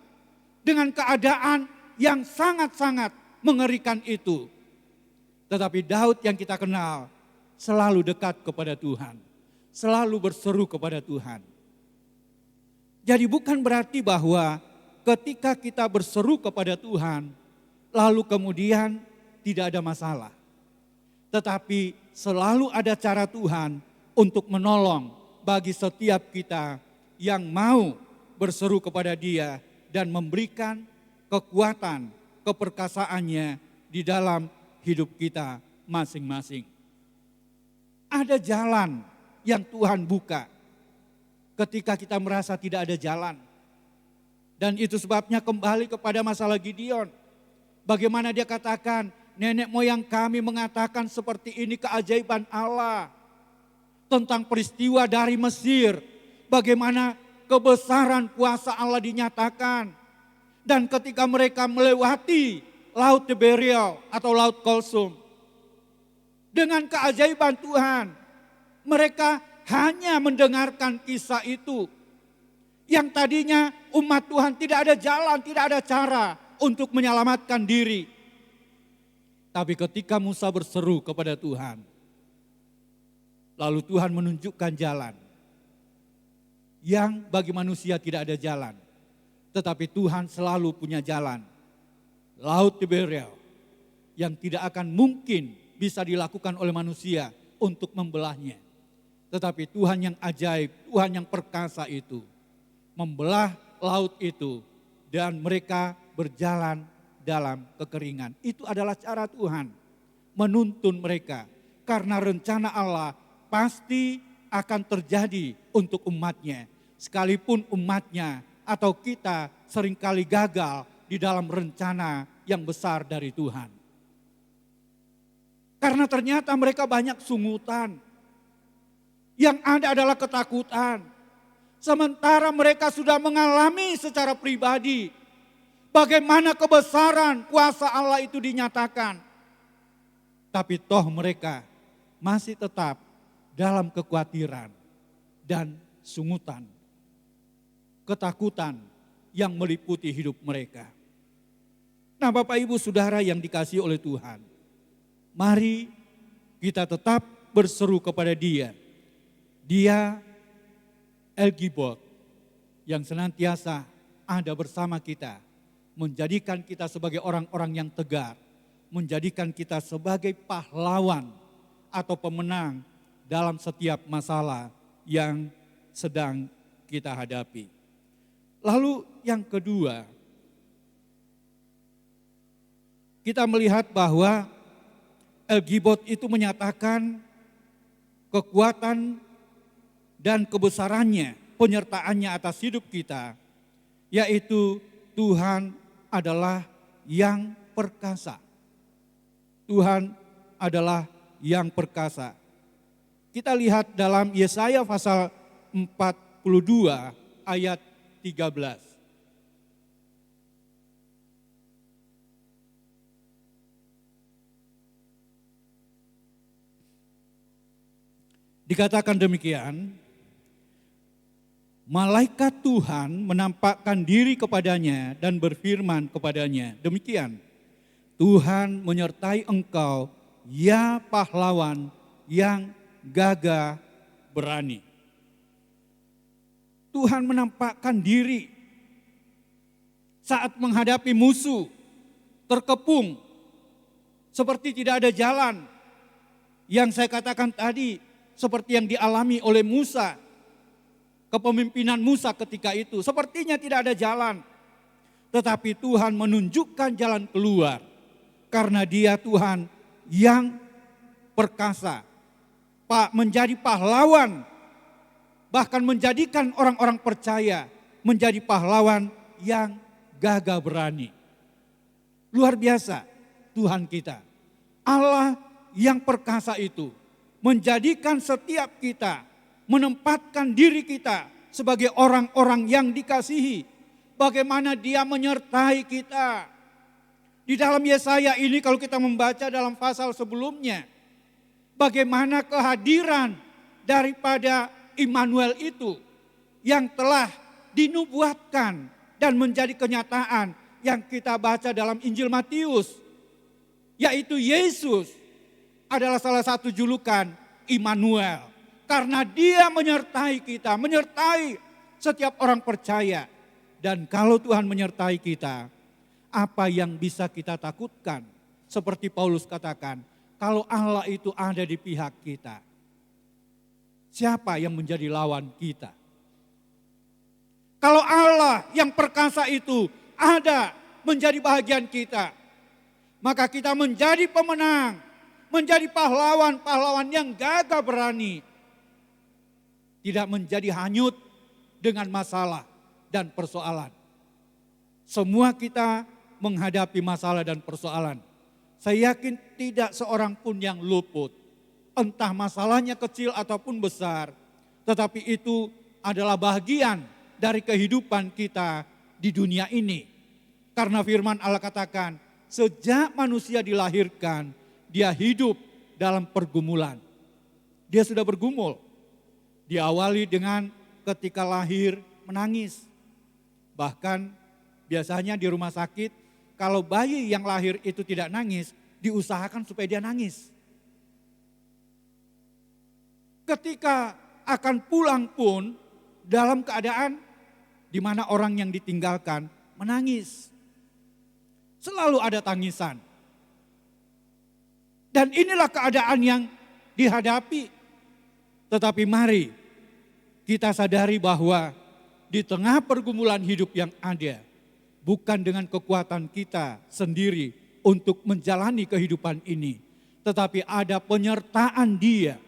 dengan keadaan yang sangat-sangat mengerikan itu. Tetapi Daud yang kita kenal selalu dekat kepada Tuhan, selalu berseru kepada Tuhan. Jadi bukan berarti bahwa ketika kita berseru kepada Tuhan, lalu kemudian tidak ada masalah. Tetapi selalu ada cara Tuhan untuk menolong bagi setiap kita yang mau berseru kepada Dia dan memberikan kekuatan, keperkasaannya di dalam hidup kita masing-masing. Ada jalan yang Tuhan buka ketika kita merasa tidak ada jalan. Dan itu sebabnya kembali kepada masalah Gideon. Bagaimana dia katakan, nenek moyang kami mengatakan seperti ini keajaiban Allah. Tentang peristiwa dari Mesir, bagaimana kebesaran kuasa Allah dinyatakan. Dan ketika mereka melewati Laut Tiberias atau Laut Kulsum, dengan keajaiban Tuhan, mereka hanya mendengarkan kisah itu. Yang tadinya umat Tuhan tidak ada jalan, tidak ada cara untuk menyelamatkan diri. Tapi ketika Musa berseru kepada Tuhan, lalu Tuhan menunjukkan jalan. Yang bagi manusia tidak ada jalan. Tetapi Tuhan selalu punya jalan. Laut Tiberias yang tidak akan mungkin bisa dilakukan oleh manusia untuk membelahnya. Tetapi Tuhan yang ajaib, Tuhan yang perkasa itu membelah laut itu dan mereka berjalan dalam kekeringan. Itu adalah cara Tuhan menuntun mereka karena rencana Allah pasti akan terjadi untuk umatnya. Sekalipun umatnya atau kita seringkali gagal di dalam rencana yang besar dari Tuhan. Karena ternyata mereka banyak sungutan. Yang ada adalah ketakutan. Sementara mereka sudah mengalami secara pribadi bagaimana kebesaran kuasa Allah itu dinyatakan. Tapi toh mereka masih tetap dalam kekhawatiran dan sungutan. Ketakutan yang meliputi hidup mereka. Nah Bapak Ibu Saudara yang dikasihi oleh Tuhan. Mari kita tetap berseru kepada dia. Dia El-Gibor yang senantiasa ada bersama kita, menjadikan kita sebagai orang-orang yang tegar, menjadikan kita sebagai pahlawan atau pemenang dalam setiap masalah yang sedang kita hadapi. Lalu yang kedua, kita melihat bahwa El-Gibor itu menyatakan kekuatan dan kebesarannya, penyertaannya atas hidup kita, yaitu Tuhan adalah yang perkasa. Tuhan adalah yang perkasa. Kita lihat dalam Yesaya pasal 42 ayat 13. Dikatakan demikian, malaikat Tuhan menampakkan diri kepadanya dan berfirman kepadanya, demikian, Tuhan menyertai engkau, ya pahlawan yang gagah berani. Tuhan menampakkan diri saat menghadapi musuh, terkepung, seperti tidak ada jalan. Yang saya katakan tadi, seperti yang dialami oleh Musa, kepemimpinan Musa ketika itu, sepertinya tidak ada jalan. Tetapi Tuhan menunjukkan jalan keluar, karena Dia Tuhan yang perkasa, menjadi pahlawan, bahkan menjadikan orang-orang percaya menjadi pahlawan yang gagah berani. Luar biasa Tuhan kita, Allah yang perkasa itu, menjadikan setiap kita, menempatkan diri kita sebagai orang-orang yang dikasihi. Bagaimana Dia menyertai kita. Di dalam Yesaya ini kalau kita membaca dalam pasal sebelumnya, bagaimana kehadiran daripada Immanuel itu yang telah dinubuatkan dan menjadi kenyataan yang kita baca dalam Injil Matius, yaitu Yesus adalah salah satu julukan Immanuel. Karena Dia menyertai kita, menyertai setiap orang percaya. Dan kalau Tuhan menyertai kita, apa yang bisa kita takutkan? Seperti Paulus katakan, kalau Allah itu ada di pihak kita, siapa yang menjadi lawan kita? Kalau Allah yang perkasa itu ada menjadi bahagian kita, maka kita menjadi pemenang, menjadi pahlawan-pahlawan yang gagah berani. Tidak menjadi hanyut dengan masalah dan persoalan. Semua kita menghadapi masalah dan persoalan. Saya yakin tidak seorang pun yang luput. Entah masalahnya kecil ataupun besar. Tetapi itu adalah bagian dari kehidupan kita di dunia ini. Karena firman Allah katakan, sejak manusia dilahirkan, dia hidup dalam pergumulan. Dia sudah bergumul. Diawali dengan ketika lahir menangis. Bahkan biasanya di rumah sakit, kalau bayi yang lahir itu tidak nangis, diusahakan supaya dia nangis. Ketika akan pulang pun dalam keadaan di mana orang yang ditinggalkan menangis. Selalu ada tangisan. Dan inilah keadaan yang dihadapi. Tetapi mari kita sadari bahwa di tengah pergumulan hidup yang ada, bukan dengan kekuatan kita sendiri untuk menjalani kehidupan ini, tetapi ada penyertaan Dia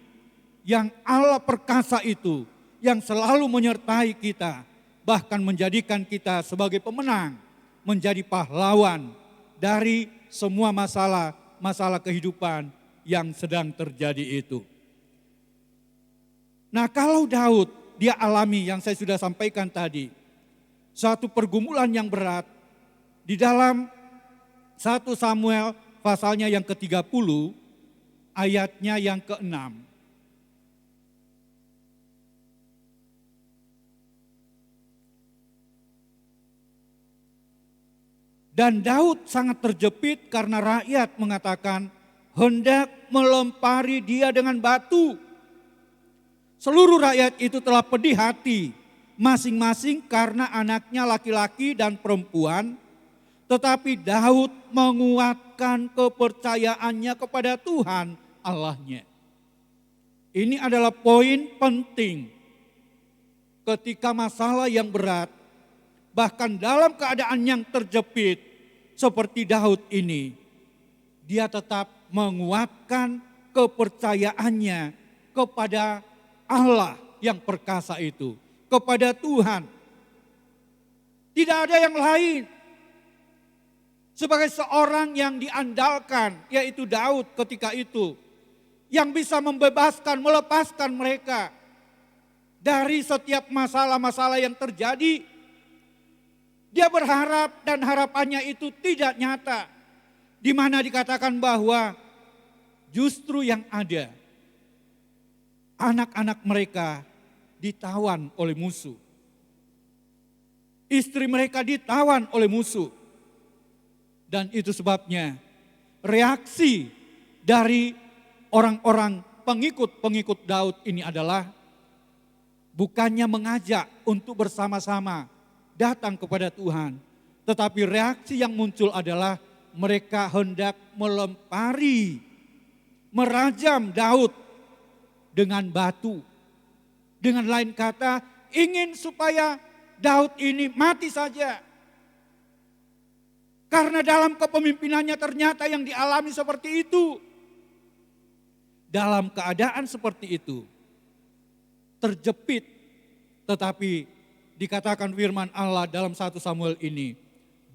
yang Allah perkasa itu, yang selalu menyertai kita, bahkan menjadikan kita sebagai pemenang, menjadi pahlawan dari semua masalah kehidupan yang sedang terjadi itu. Nah, kalau Daud dia alami yang saya sudah sampaikan tadi, satu pergumulan yang berat di dalam 1 Samuel pasalnya yang ke-30 ayatnya yang ke-6. Dan Daud sangat terjepit karena rakyat mengatakan, hendak melempari dia dengan batu. Seluruh rakyat itu telah pedih hati, masing-masing karena anaknya laki-laki dan perempuan. Tetapi Daud menguatkan kepercayaannya kepada Tuhan Allahnya. Ini adalah poin penting ketika masalah yang berat, bahkan dalam keadaan yang terjepit seperti Daud ini, dia tetap menguatkan kepercayaannya kepada Allah yang perkasa itu, kepada Tuhan. Tidak ada yang lain. Sebagai seorang yang diandalkan, yaitu Daud ketika itu, yang bisa membebaskan, melepaskan mereka dari setiap masalah-masalah yang terjadi. Dia berharap dan harapannya itu tidak nyata. Di mana dikatakan bahwa justru yang ada, anak-anak mereka ditawan oleh musuh. Istri mereka ditawan oleh musuh. Dan itu sebabnya reaksi dari orang-orang pengikut-pengikut Daud ini adalah bukannya mengajak untuk bersama-sama datang kepada Tuhan. Tetapi reaksi yang muncul adalah mereka hendak melempari, merajam Daud dengan batu. Dengan lain kata, ingin supaya Daud ini mati saja. Karena dalam kepemimpinannya ternyata yang dialami seperti itu. Dalam keadaan seperti itu, terjepit, tetapi dikatakan firman Allah dalam 1 Samuel ini,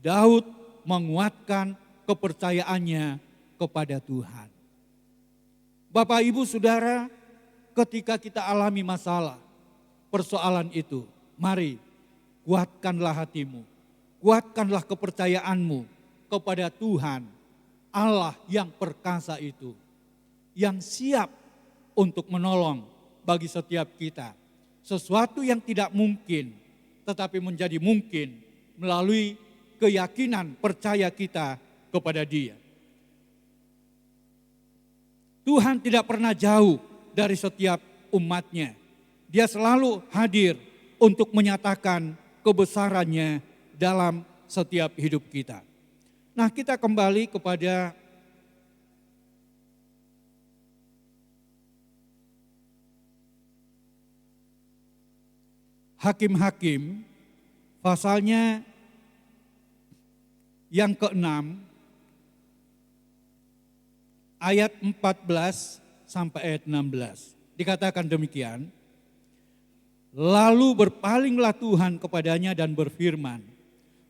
Daud menguatkan kepercayaannya kepada Tuhan. Bapak, Ibu, Saudara, ketika kita alami masalah, persoalan itu, mari kuatkanlah hatimu, kuatkanlah kepercayaanmu kepada Tuhan, Allah yang perkasa itu, yang siap untuk menolong bagi setiap kita. Sesuatu yang tidak mungkin, tetapi menjadi mungkin melalui keyakinan percaya kita kepada Dia. Tuhan tidak pernah jauh dari setiap umatnya. Dia selalu hadir untuk menyatakan kebesarannya dalam setiap hidup kita. Nah, kita kembali kepada Hakim-Hakim, pasalnya yang ke-6, ayat 14 sampai ayat 16. Dikatakan demikian, lalu berpalinglah Tuhan kepadanya dan berfirman,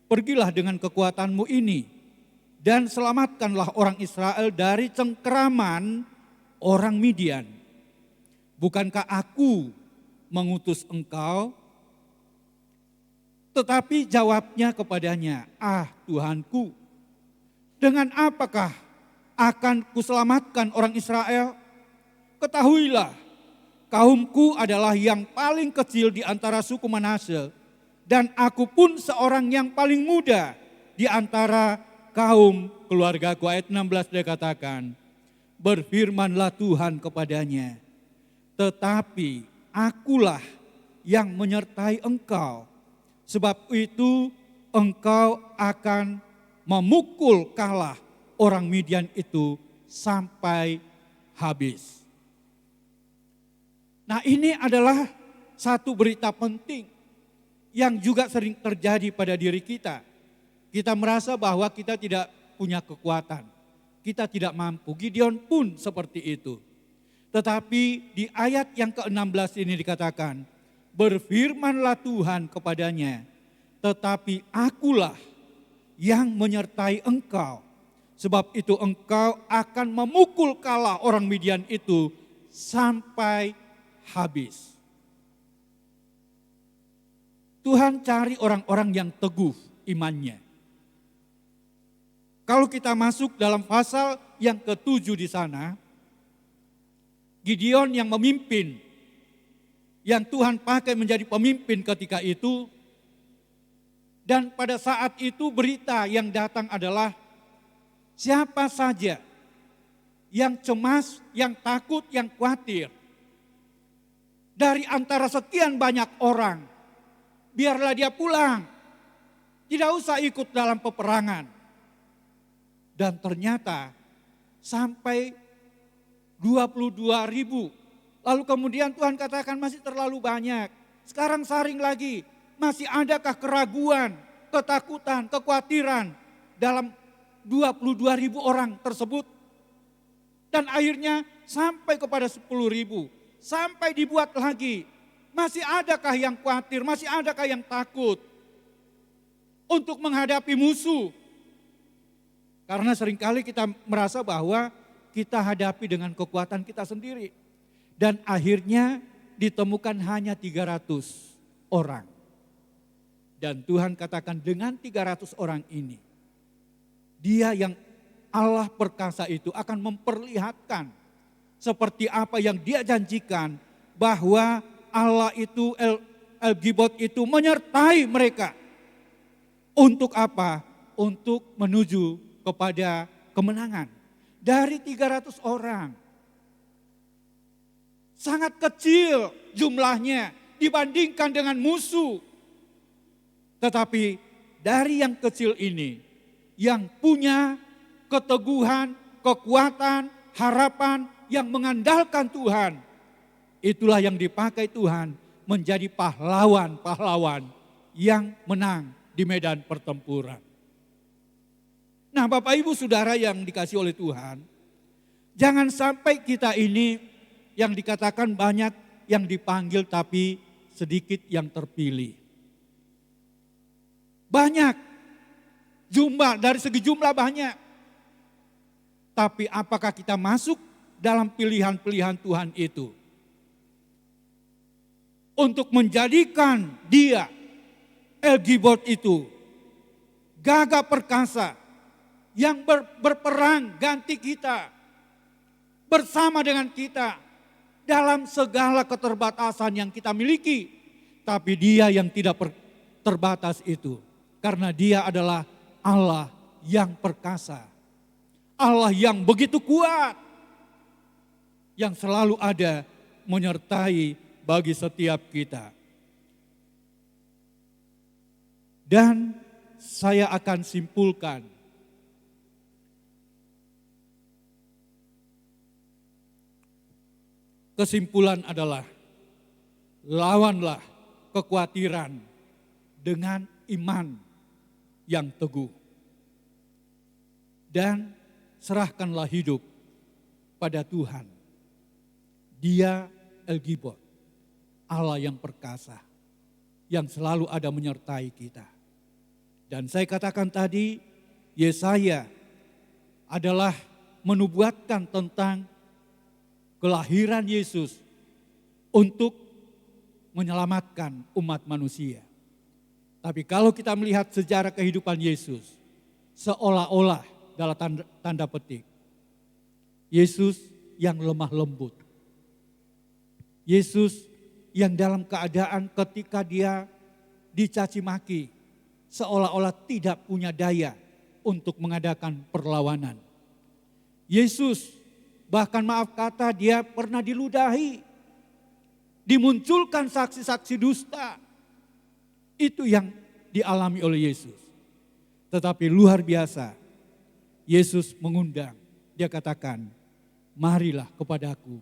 pergilah dengan kekuatanmu ini dan selamatkanlah orang Israel dari cengkeraman orang Midian. Bukankah aku mengutus engkau? Tetapi jawabnya kepadanya, ah Tuhanku, dengan apakah akan kuselamatkan orang Israel? Ketahuilah, kaumku adalah yang paling kecil di antara suku Manasye, dan aku pun seorang yang paling muda di antara kaum keluargaku. Ayat 16 dia katakan, berfirmanlah Tuhan kepadanya, tetapi akulah yang menyertai engkau, sebab itu engkau akan memukul kalah orang Midian itu sampai habis. Nah, ini adalah satu berita penting yang juga sering terjadi pada diri kita. Kita merasa bahwa kita tidak punya kekuatan, kita tidak mampu. Gideon pun seperti itu. Tetapi di ayat yang ke-16 ini dikatakan, berfirmanlah Tuhan kepadanya, tetapi akulah yang menyertai engkau. Sebab itu engkau akan memukul kalah orang Midian itu sampai habis. Tuhan cari orang-orang yang teguh imannya. Kalau kita masuk dalam pasal yang ke-7 di sana, Gideon yang memimpin, yang Tuhan pakai menjadi pemimpin ketika itu, dan pada saat itu berita yang datang adalah siapa saja yang cemas, yang takut, yang khawatir. Dari antara sekian banyak orang, biarlah dia pulang. Tidak usah ikut dalam peperangan. Dan ternyata sampai 22.000. Lalu kemudian Tuhan katakan masih terlalu banyak. Sekarang saring lagi. Masih adakah keraguan, ketakutan, kekhawatiran dalam 22.000 orang tersebut? Dan akhirnya sampai kepada 10.000. Sampai dibuat lagi. Masih adakah yang khawatir, masih adakah yang takut untuk menghadapi musuh? Karena seringkali kita merasa bahwa kita hadapi dengan kekuatan kita sendiri. Dan akhirnya ditemukan hanya 300 orang. Dan Tuhan katakan dengan 300 orang ini, Dia yang Allah perkasa itu akan memperlihatkan seperti apa yang Dia janjikan, bahwa Allah itu, El-Gibot itu menyertai mereka. Untuk apa? Untuk menuju kepada kemenangan. Dari 300 orang. Sangat kecil jumlahnya dibandingkan dengan musuh. Tetapi dari yang kecil ini, yang punya keteguhan, kekuatan, harapan, yang mengandalkan Tuhan, itulah yang dipakai Tuhan menjadi pahlawan-pahlawan yang menang di medan pertempuran. Nah, Bapak Ibu Saudara yang dikasihi oleh Tuhan, jangan sampai kita ini yang dikatakan banyak yang dipanggil tapi sedikit yang terpilih. Banyak, dari segi jumlah banyak. Tapi apakah kita masuk dalam pilihan-pilihan Tuhan itu? Untuk menjadikan dia, El-Gibot itu, gagah perkasa, yang berperang ganti kita, bersama dengan kita, dalam segala keterbatasan yang kita miliki. Tapi dia yang tidak terbatas itu. Karena dia adalah Allah yang perkasa. Allah yang begitu kuat. Yang selalu ada menyertai bagi setiap kita. Dan saya akan simpulkan. Kesimpulan adalah, lawanlah kekhawatiran dengan iman yang teguh. Dan serahkanlah hidup pada Tuhan. Dia El-Gibot, Allah yang perkasa, yang selalu ada menyertai kita. Dan saya katakan tadi, Yesaya adalah menubuatkan tentang kelahiran Yesus untuk menyelamatkan umat manusia. Tapi kalau kita melihat sejarah kehidupan Yesus, seolah-olah dalam tanda petik, Yesus yang lemah lembut. Yesus yang dalam keadaan ketika dia dicaci maki, seolah-olah tidak punya daya untuk mengadakan perlawanan. Yesus bahkan maaf kata dia pernah diludahi, dimunculkan saksi-saksi dusta. Itu yang dialami oleh Yesus. Tetapi luar biasa, Yesus mengundang, dia katakan, marilah kepadaku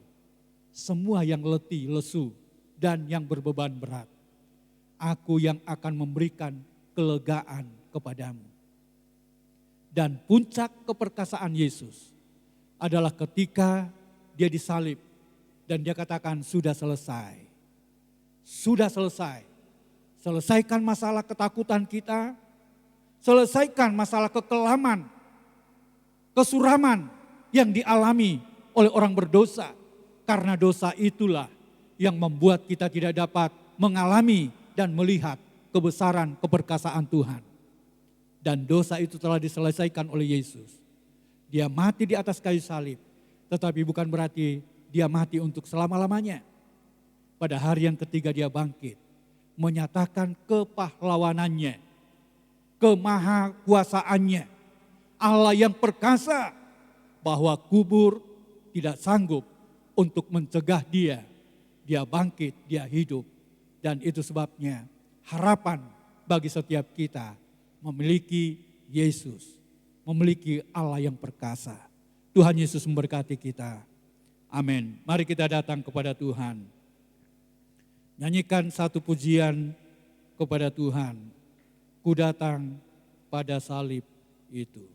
semua yang letih, lesu, dan yang berbeban berat. Aku yang akan memberikan kelegaan kepadamu. Dan puncak keperkasaan Yesus adalah ketika dia disalib dan dia katakan sudah selesai. Sudah selesai. Selesaikan masalah ketakutan kita, selesaikan masalah kekelaman, kesuraman yang dialami oleh orang berdosa. Karena dosa itulah yang membuat kita tidak dapat mengalami dan melihat kebesaran keperkasaan Tuhan. Dan dosa itu telah diselesaikan oleh Yesus. Dia mati di atas kayu salib, tetapi bukan berarti dia mati untuk selama-lamanya. Pada hari yang ketiga dia bangkit, menyatakan kepahlawanannya, kemahakuasaannya. Allah yang perkasa, bahwa kubur tidak sanggup untuk mencegah dia bangkit, dia hidup. Dan itu sebabnya harapan bagi setiap kita memiliki Yesus, memiliki Allah yang perkasa. Tuhan Yesus memberkati kita. Amin. Mari kita datang kepada Tuhan. Nyanyikan satu pujian kepada Tuhan. Ku datang pada salib itu.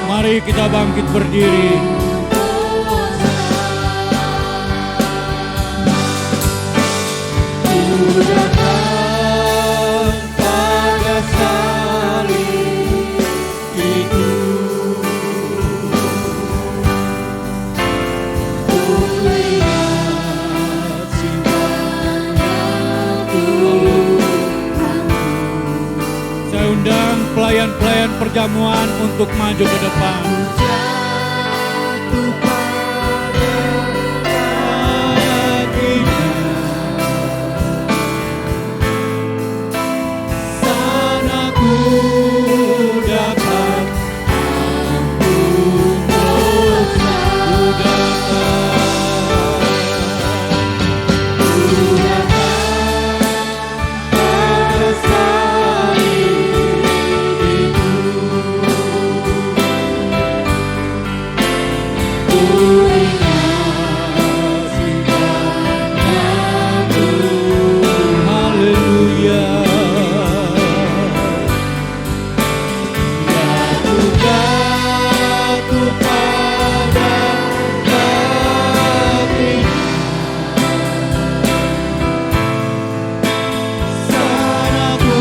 Mari kita bangkit berdiri. Pada salib itu, ku lihat cintanya Tuhan. Saya undang pelayan-pelayan perjamuan untuk maju ke depan. Haleluya. Jatuh pada kaki sana ku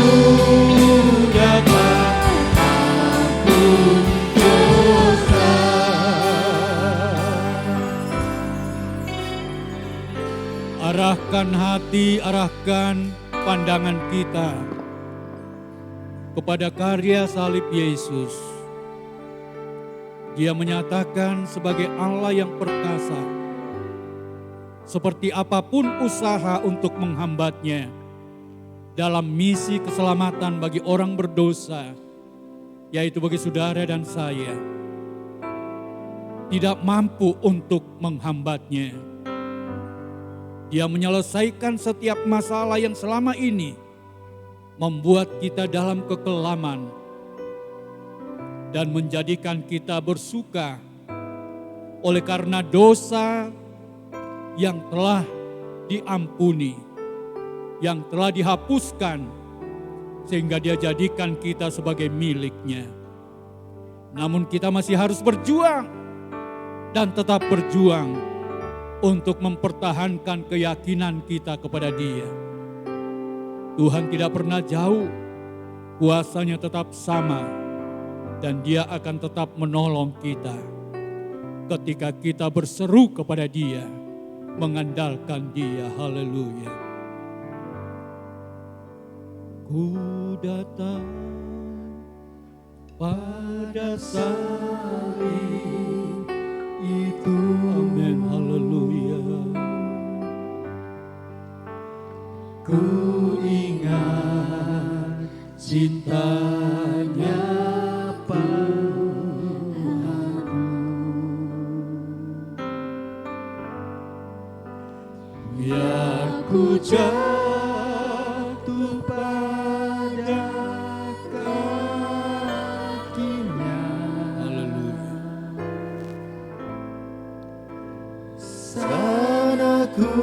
dapat ampun dosa. Arahkan hati, arahkan pandangan kita kepada karya salib Yesus. Dia menyatakan sebagai Allah yang perkasa, seperti apapun usaha untuk menghambatnya dalam misi keselamatan bagi orang berdosa, yaitu bagi saudara dan saya, tidak mampu untuk menghambatnya. Dia menyelesaikan setiap masalah yang selama ini membuat kita dalam kekelaman dan menjadikan kita bersuka oleh karena dosa yang telah diampuni, yang telah dihapuskan, sehingga dia jadikan kita sebagai miliknya. Namun kita masih harus berjuang dan tetap berjuang untuk mempertahankan keyakinan kita kepada Dia. Tuhan tidak pernah jauh, kuasanya tetap sama, dan Dia akan tetap menolong kita ketika kita berseru kepada Dia, mengandalkan Dia. Haleluya. Ku datang pada salib itu. Amin. Haleluya. Ku ingat cintanya padaku, biar ku jatuh pada kakinya. Haleluya. Sana ku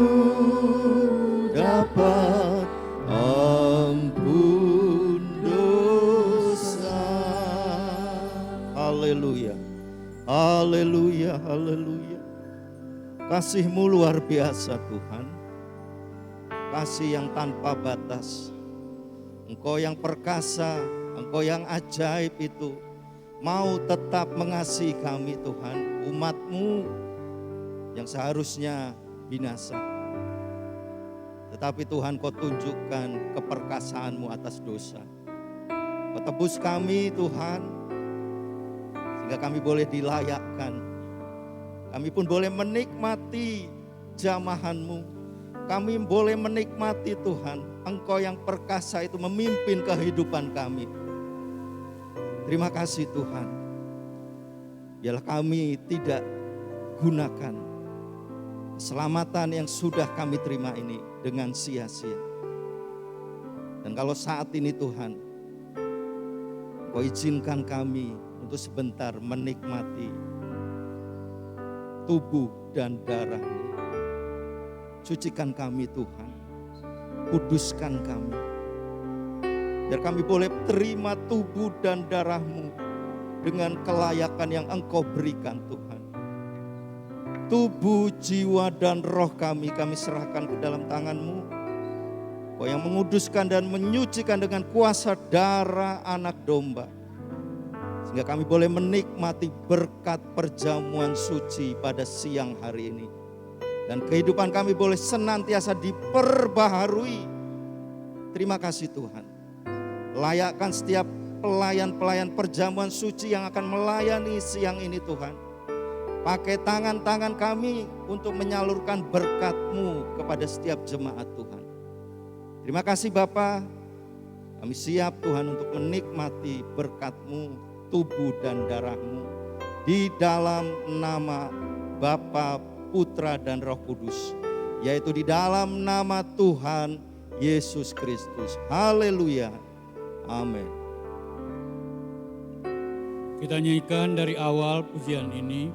dapat ampun dosa. Haleluya, haleluya, haleluya. Kasih-Mu luar biasa Tuhan, kasih yang tanpa batas. Engkau yang perkasa, Engkau yang ajaib itu mau tetap mengasihi kami Tuhan, umat-Mu yang seharusnya binasa. Tetapi Tuhan, Kau tunjukkan keperkasaan-Mu atas dosa. Kau tebus kami Tuhan, sehingga kami boleh dilayakkan. Kami pun boleh menikmati jamahan-Mu. Kami boleh menikmati Tuhan, Engkau yang perkasa itu memimpin kehidupan kami. Terima kasih Tuhan. Biarlah kami tidak gunakan keselamatan yang sudah kami terima ini dengan sia-sia. Dan kalau saat ini Tuhan, Kau izinkan kami untuk sebentar menikmati tubuh dan darah-Mu. Sucikan kami Tuhan, kuduskan kami, biar kami boleh terima tubuh dan darah-Mu dengan kelayakan yang Engkau berikan Tuhan. Tubuh, jiwa, dan roh kami serahkan ke dalam tangan-Mu. Kau yang menguduskan dan menyucikan dengan kuasa darah anak domba, sehingga kami boleh menikmati berkat perjamuan suci pada siang hari ini. Dan kehidupan kami boleh senantiasa diperbaharui. Terima kasih Tuhan. Layakkan setiap pelayan-pelayan perjamuan suci yang akan melayani siang ini Tuhan. Pakai tangan-tangan kami untuk menyalurkan berkat-Mu kepada setiap jemaat Tuhan. Terima kasih Bapa. Kami siap Tuhan untuk menikmati berkat-Mu, tubuh dan darah-Mu, di dalam nama Bapa, Putra dan Roh Kudus, yaitu di dalam nama Tuhan Yesus Kristus. Haleluya. Amin. Kita nyanyikan dari awal pujian ini.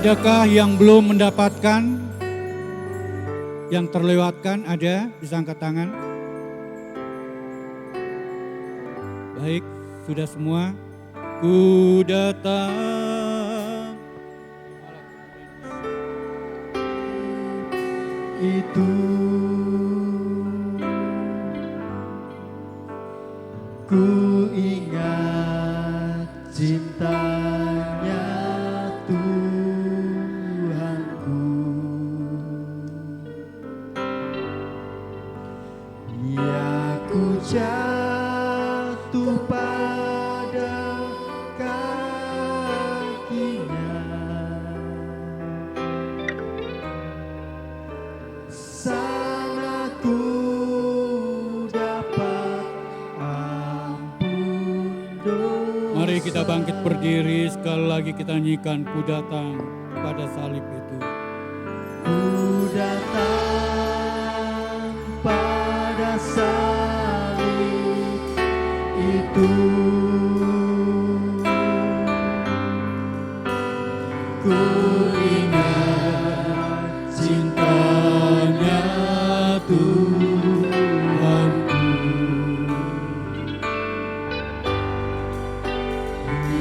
Adakah yang belum mendapatkan, yang terlewatkan? Ada? Bisa angkat tangan. Baik, sudah semua. Ku datang. itu ku ingat cintanya Tuhanku, ya ku jatuh pada kakinya, sana ku dapat ampun dosa. Mari kita bangkit berdiri, sekali lagi kita nyanyikan Ku Datang pada salib itu. Ku datang pada salib itu, ku ingat cintanya Tuhanku,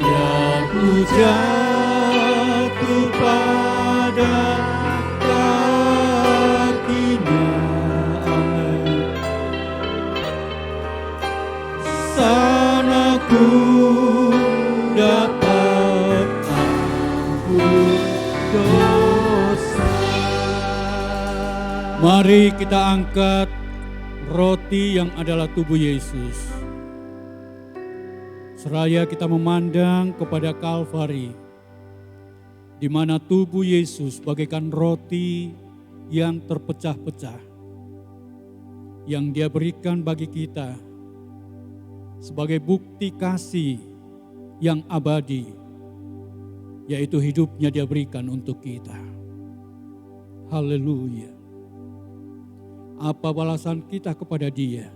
ya ku jatuh pada kakinya, amin. Sana ku dapat ampun dosa. Mari kita angkat roti yang adalah tubuh Yesus. Seraya kita memandang kepada Kalvari, di mana tubuh Yesus bagaikan roti yang terpecah-pecah, yang Dia berikan bagi kita sebagai bukti kasih yang abadi, yaitu hidupnya Dia berikan untuk kita. Haleluya. Apa balasan kita kepada Dia?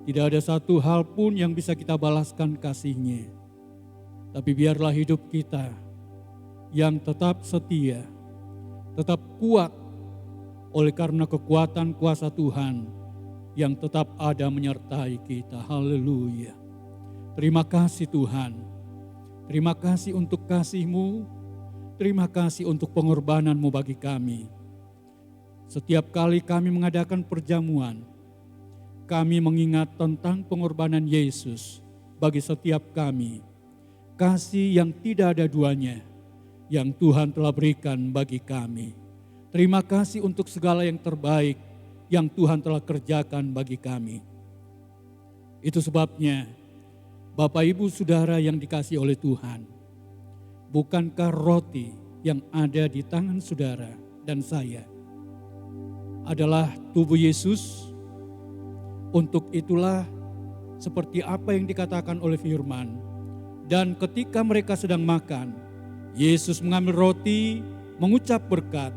Tidak ada satu hal pun yang bisa kita balaskan kasih-Nya. Tapi biarlah hidup kita yang tetap setia, tetap kuat oleh karena kekuatan kuasa Tuhan yang tetap ada menyertai kita. Haleluya. Terima kasih Tuhan. Terima kasih untuk kasih-Mu. Terima kasih untuk pengorbanan-Mu bagi kami. Setiap kali kami mengadakan perjamuan, kami mengingat tentang pengorbanan Yesus bagi setiap kami. Kasih yang tidak ada duanya yang Tuhan telah berikan bagi kami. Terima kasih untuk segala yang terbaik yang Tuhan telah kerjakan bagi kami. Itu sebabnya Bapak Ibu Saudara yang dikasihi oleh Tuhan, bukankah roti yang ada di tangan saudara dan saya adalah tubuh Yesus? Untuk itulah seperti apa yang dikatakan oleh firman. Dan ketika mereka sedang makan, Yesus mengambil roti, mengucap berkat,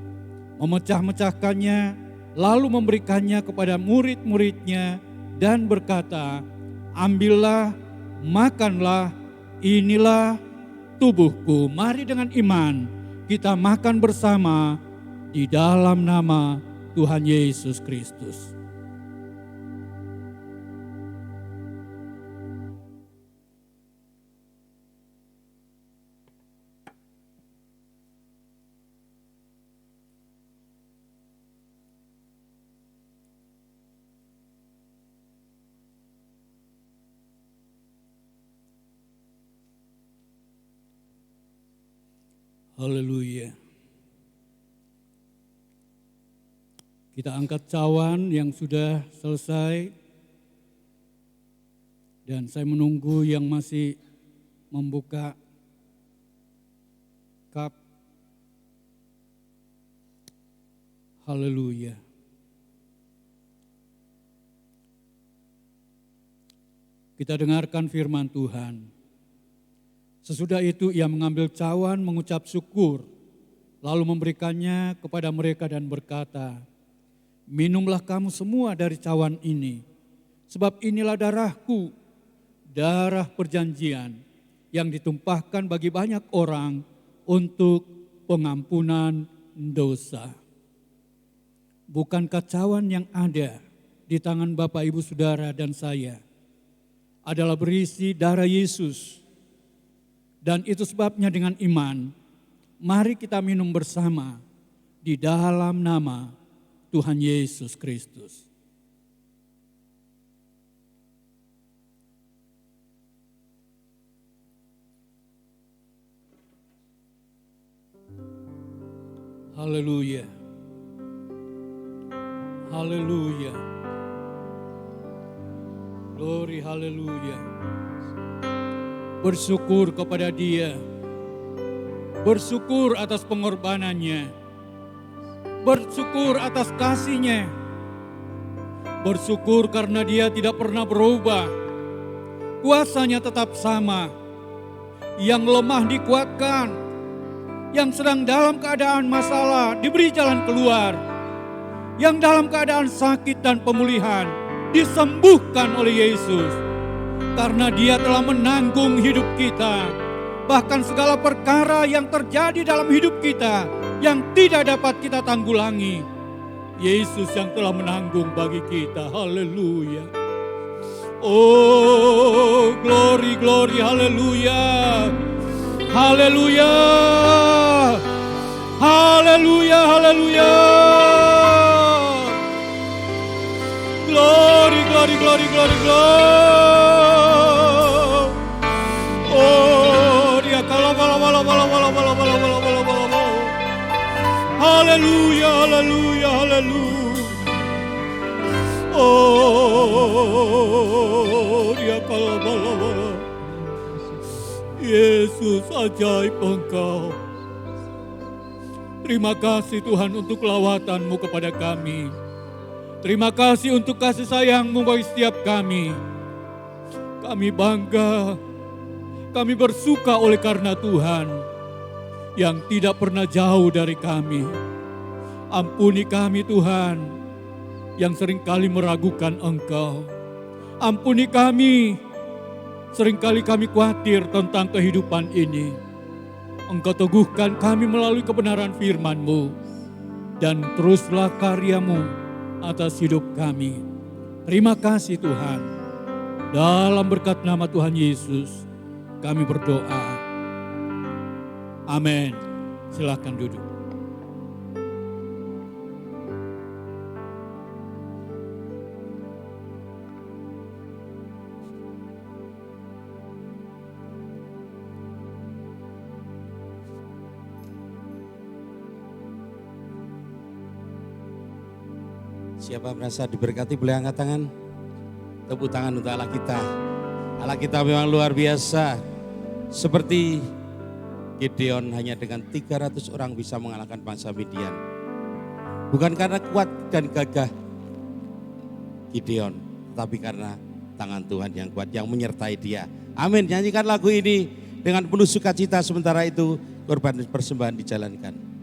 memecah-mecahkannya, lalu memberikannya kepada murid-muridnya dan berkata, ambillah, makanlah, inilah tubuhku. Mari dengan iman kita makan bersama di dalam nama Tuhan Yesus Kristus. Haleluya. Kita angkat cawan yang sudah selesai. Dan saya menunggu yang masih membuka cup. Haleluya. Kita dengarkan firman Tuhan. Sesudah itu ia mengambil cawan, mengucap syukur, lalu memberikannya kepada mereka dan berkata, minumlah kamu semua dari cawan ini, sebab inilah darahku, darah perjanjian yang ditumpahkan bagi banyak orang untuk pengampunan dosa. Bukankah cawan yang ada di tangan Bapak Ibu Saudara dan saya adalah berisi darah Yesus? Dan itu sebabnya dengan iman, mari kita minum bersama di dalam nama Tuhan Yesus Kristus. Haleluya. Haleluya. Glory, haleluya. Bersyukur kepada Dia. Bersyukur atas pengorbanannya. Bersyukur atas kasih-Nya. Bersyukur karena Dia tidak pernah berubah. Kuasa-Nya tetap sama. Yang lemah dikuatkan. Yang sedang dalam keadaan masalah diberi jalan keluar. Yang dalam keadaan sakit dan pemulihan disembuhkan oleh Yesus. Karena Dia telah menanggung hidup kita. Bahkan segala perkara yang terjadi dalam hidup kita yang tidak dapat kita tanggulangi, Yesus yang telah menanggung bagi kita. Haleluya. Oh, glory, glory, haleluya. Haleluya. Haleluya, haleluya. Glory, glory, glory, glory, glory. Oh, dia kalau haleluya, haleluya, haleluya. Oh, dia kalau Yesus, ajaib Engkau. Terima kasih Tuhan untuk lawatan-Mu kepada kami. Terima kasih untuk kasih sayang-Mu bagi setiap kami. Kami bangga, kami bersuka oleh karena Tuhan yang tidak pernah jauh dari kami. Ampuni kami Tuhan yang seringkali meragukan Engkau. Ampuni kami, seringkali kami khawatir tentang kehidupan ini. Engkau teguhkan kami melalui kebenaran firman-Mu. Dan teruslah karya-Mu atas hidup kami. Terima kasih Tuhan. Dalam berkat nama Tuhan Yesus kami berdoa. Amin. Silakan duduk. Siapa merasa diberkati boleh angkat tangan. Tepuk tangan untuk Allah kita. Allah kita memang luar biasa. Seperti Gideon hanya dengan 300 orang bisa mengalahkan bangsa Midian. Bukan karena kuat dan gagah Gideon, tapi karena tangan Tuhan yang kuat yang menyertai dia. Amin. Nyanyikan lagu ini dengan penuh sukacita, sementara itu korban persembahan dijalankan.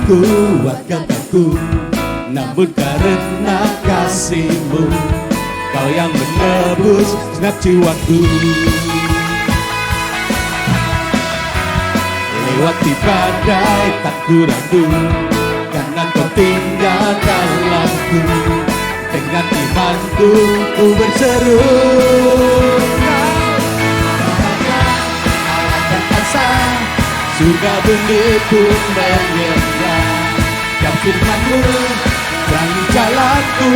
Kuat kataku, namun karena kasih-Mu, Kau yang menebus segenap jiwaku. Lewati badai tak ku ragu, karena Kau tinggal dalamku. Dengan imanku ku berseru, Allah berkuasa, surga bumi pun menyembah. Dan firman-Mu terang jalanku,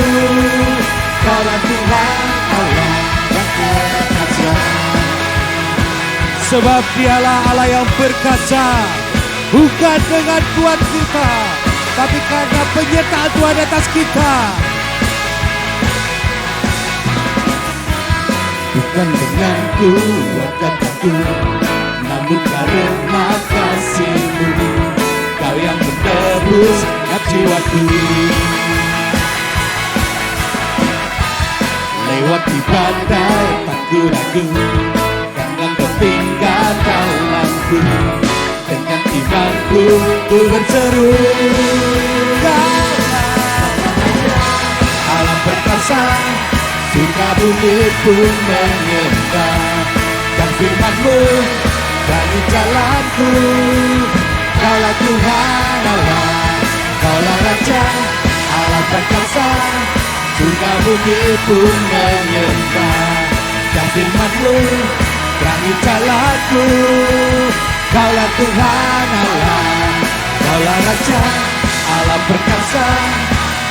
Kaulah Tuhan Allah yang berkuasa. Sebab Dialah Allah yang berkuasa, bukan dengan kuat kita, tapi karena penyertaan Tuhan atas kita. Bukan dengan kuat kataku, namun karena kasih-Mu, Kau yang menebus segenap jiwaku. Lewati badai tak ku ragu, karena Kau tinggal dalamku. Dengan imanku ku berseru, Allah berkuasa, surga bumi pun menyembah. Dan firman-Mu dari jalanku. Kaulah Tuhan Allah, Kaulah Raja, Allah perkasa. Surga bumi pun menyembah. Dan firman-Mu dari jalanku. Kaulah Tuhan Allah, Kaulah Raja, Allah perkasa.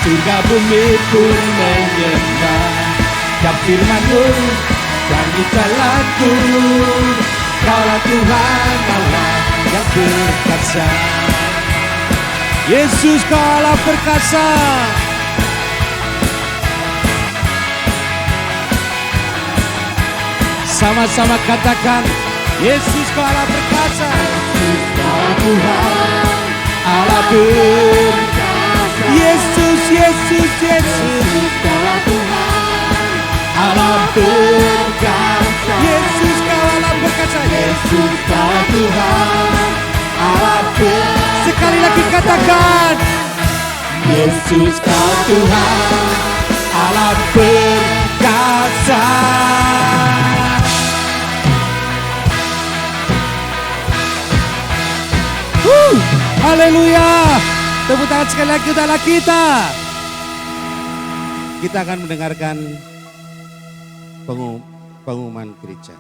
Surga bumi pun menyembah. Dan firman-Mu dari jalanku. Kaulah Tuhan Allah yang perkasa. Yesus Kau Allah perkasa. Sama-sama katakan, Yesus Kau Allah perkasa. Kaulah Tuhan Allah perkasa. Yesus, Yesus, Yesus. Kaulah Tuhan Allah perkasa. Yesus Kau Allah perkasa. Yesus Kaulah Tuhan Allah perkasa. Sekali lagi katakan, Yesus Kau Tuhan Allah perkasa. haleluya. Tepuk tangan sekali lagi untuk Allah kita. Kita akan mendengarkan pengumuman gereja.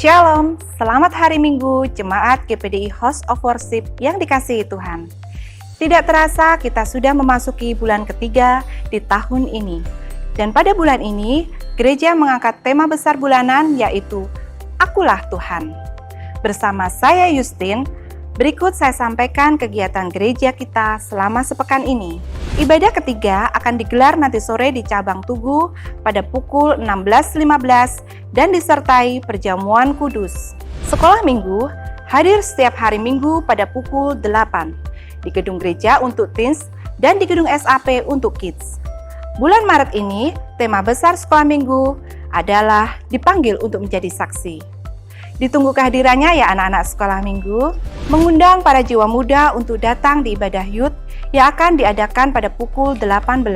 Shalom, selamat hari Minggu Jemaat GPDI House of Worship yang dikasihi Tuhan. Tidak terasa kita sudah memasuki bulan ketiga di tahun ini. Dan pada bulan ini, gereja mengangkat tema besar bulanan yaitu Akulah Tuhan. Bersama saya Yustin, berikut saya sampaikan kegiatan gereja kita selama sepekan ini. Ibadah ketiga akan digelar nanti sore di Cabang Tugu pada pukul 16.15 dan disertai perjamuan kudus. Sekolah minggu hadir setiap hari Minggu pada pukul 8 di gedung gereja untuk teens dan di gedung SAP untuk kids. Bulan Maret ini, tema besar sekolah minggu adalah dipanggil untuk menjadi saksi. Ditunggu kehadirannya ya anak-anak sekolah minggu, mengundang para jiwa muda untuk datang di ibadah youth yang akan diadakan pada pukul 18.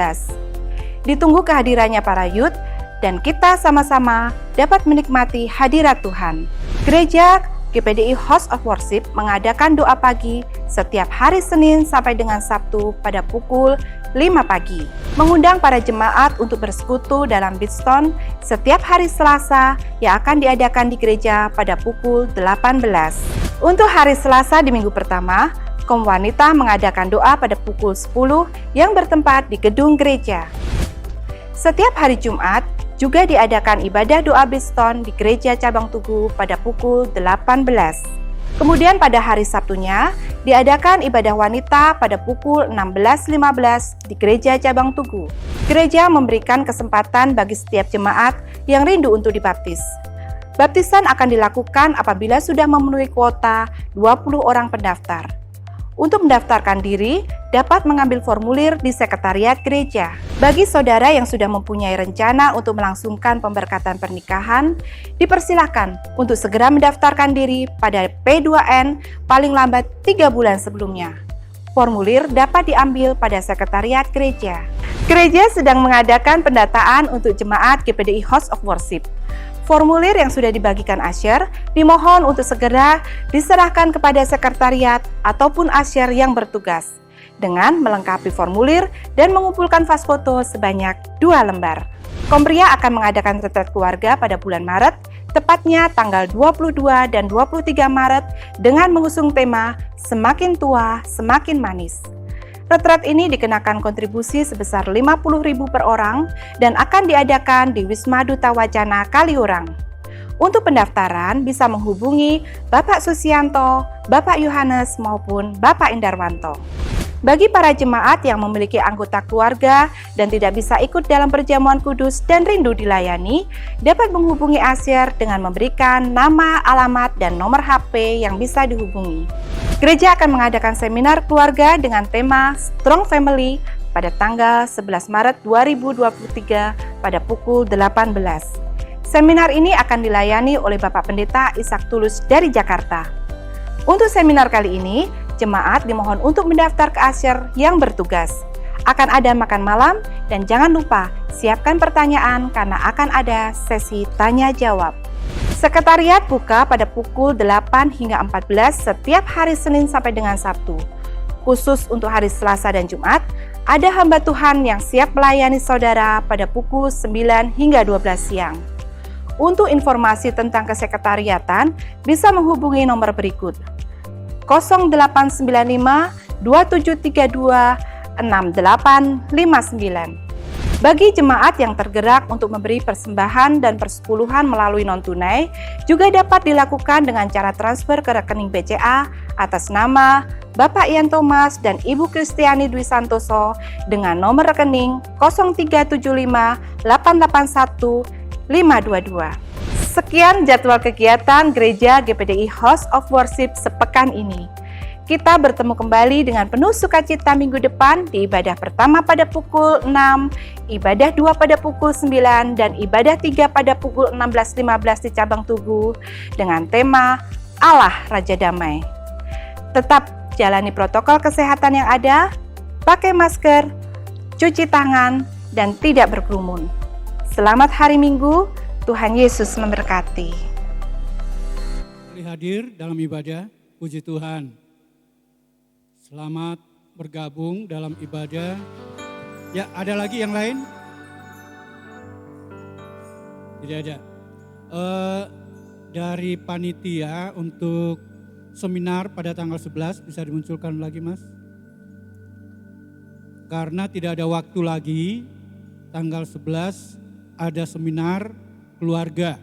Ditunggu kehadirannya para youth dan kita sama-sama dapat menikmati hadirat Tuhan. Gereja GPDI House of Worship mengadakan doa pagi setiap hari Senin sampai dengan Sabtu pada pukul 5 pagi. Mengundang para jemaat untuk bersekutu dalam Bidstone setiap hari Selasa yang akan diadakan di gereja pada pukul 18. Untuk hari Selasa di minggu pertama, kaum wanita mengadakan doa pada pukul 10 yang bertempat di gedung gereja. Setiap hari Jumat, juga diadakan ibadah doa Bidstone di gereja Cabang Tugu pada pukul 18. Kemudian pada hari Sabtunya, diadakan ibadah wanita pada pukul 16.15 di gereja Cabang Tugu. Gereja memberikan kesempatan bagi setiap jemaat yang rindu untuk dibaptis. Baptisan akan dilakukan apabila sudah memenuhi kuota 20 orang pendaftar. Untuk mendaftarkan diri, dapat mengambil formulir di sekretariat gereja. Bagi saudara yang sudah mempunyai rencana untuk melangsungkan pemberkatan pernikahan, dipersilahkan untuk segera mendaftarkan diri pada P2N paling lambat 3 bulan sebelumnya. Formulir dapat diambil pada sekretariat gereja. Gereja sedang mengadakan pendataan untuk jemaat GPDI House of Worship. Formulir yang sudah dibagikan Asher dimohon untuk segera diserahkan kepada sekretariat ataupun Asher yang bertugas dengan melengkapi formulir dan mengumpulkan vas foto sebanyak 2 lembar. Kompria akan mengadakan retret keluarga pada bulan Maret, tepatnya tanggal 22 dan 23 Maret dengan mengusung tema Semakin Tua, Semakin Manis. Retret ini dikenakan kontribusi sebesar 50.000 per orang dan akan diadakan di Wisma Duta Wacana Kaliurang. Untuk pendaftaran bisa menghubungi Bapak Susianto, Bapak Yohanes maupun Bapak Indarwanto. Bagi para jemaat yang memiliki anggota keluarga dan tidak bisa ikut dalam perjamuan kudus dan rindu dilayani, dapat menghubungi Asyer dengan memberikan nama, alamat, dan nomor HP yang bisa dihubungi. Gereja akan mengadakan seminar keluarga dengan tema Strong Family pada tanggal 11 Maret 2023 pada pukul 18. Seminar ini akan dilayani oleh Bapak Pendeta Ishak Tulus dari Jakarta. Untuk seminar kali ini, jemaat dimohon untuk mendaftar ke Asher yang bertugas. Akan ada makan malam dan jangan lupa siapkan pertanyaan karena akan ada sesi tanya jawab. Sekretariat buka pada pukul 8 hingga 14 setiap hari Senin sampai dengan Sabtu. Khusus untuk hari Selasa dan Jumat, ada hamba Tuhan yang siap melayani saudara pada pukul 9 hingga 12 siang. Untuk informasi tentang kesekretariatan, bisa menghubungi nomor berikut: 0895 2732 6859. Bagi jemaat yang tergerak untuk memberi persembahan dan persepuluhan melalui non-tunai, juga dapat dilakukan dengan cara transfer ke rekening BCA atas nama Bapak Ian Thomas dan Ibu Kristiani Dwi Santoso dengan nomor rekening 0375 881 522. Sekian jadwal kegiatan Gereja GPDI House of Worship sepekan ini. Kita bertemu kembali dengan penuh sukacita minggu depan di ibadah pertama pada pukul 6, ibadah 2 pada pukul 9, dan ibadah 3 pada pukul 16.15 di Cabang Tugu dengan tema Allah Raja Damai. Tetap jalani protokol kesehatan yang ada, pakai masker, cuci tangan, dan tidak berkerumun. Selamat hari Minggu, Tuhan Yesus memberkati. Hadir dalam ibadah, puji Tuhan. Selamat bergabung dalam ibadah. Ya, ada lagi yang lain? Tidak ada. Dari panitia untuk seminar pada tanggal 11 bisa dimunculkan lagi, Mas? Karena tidak ada waktu lagi, tanggal 11 ada seminar keluarga.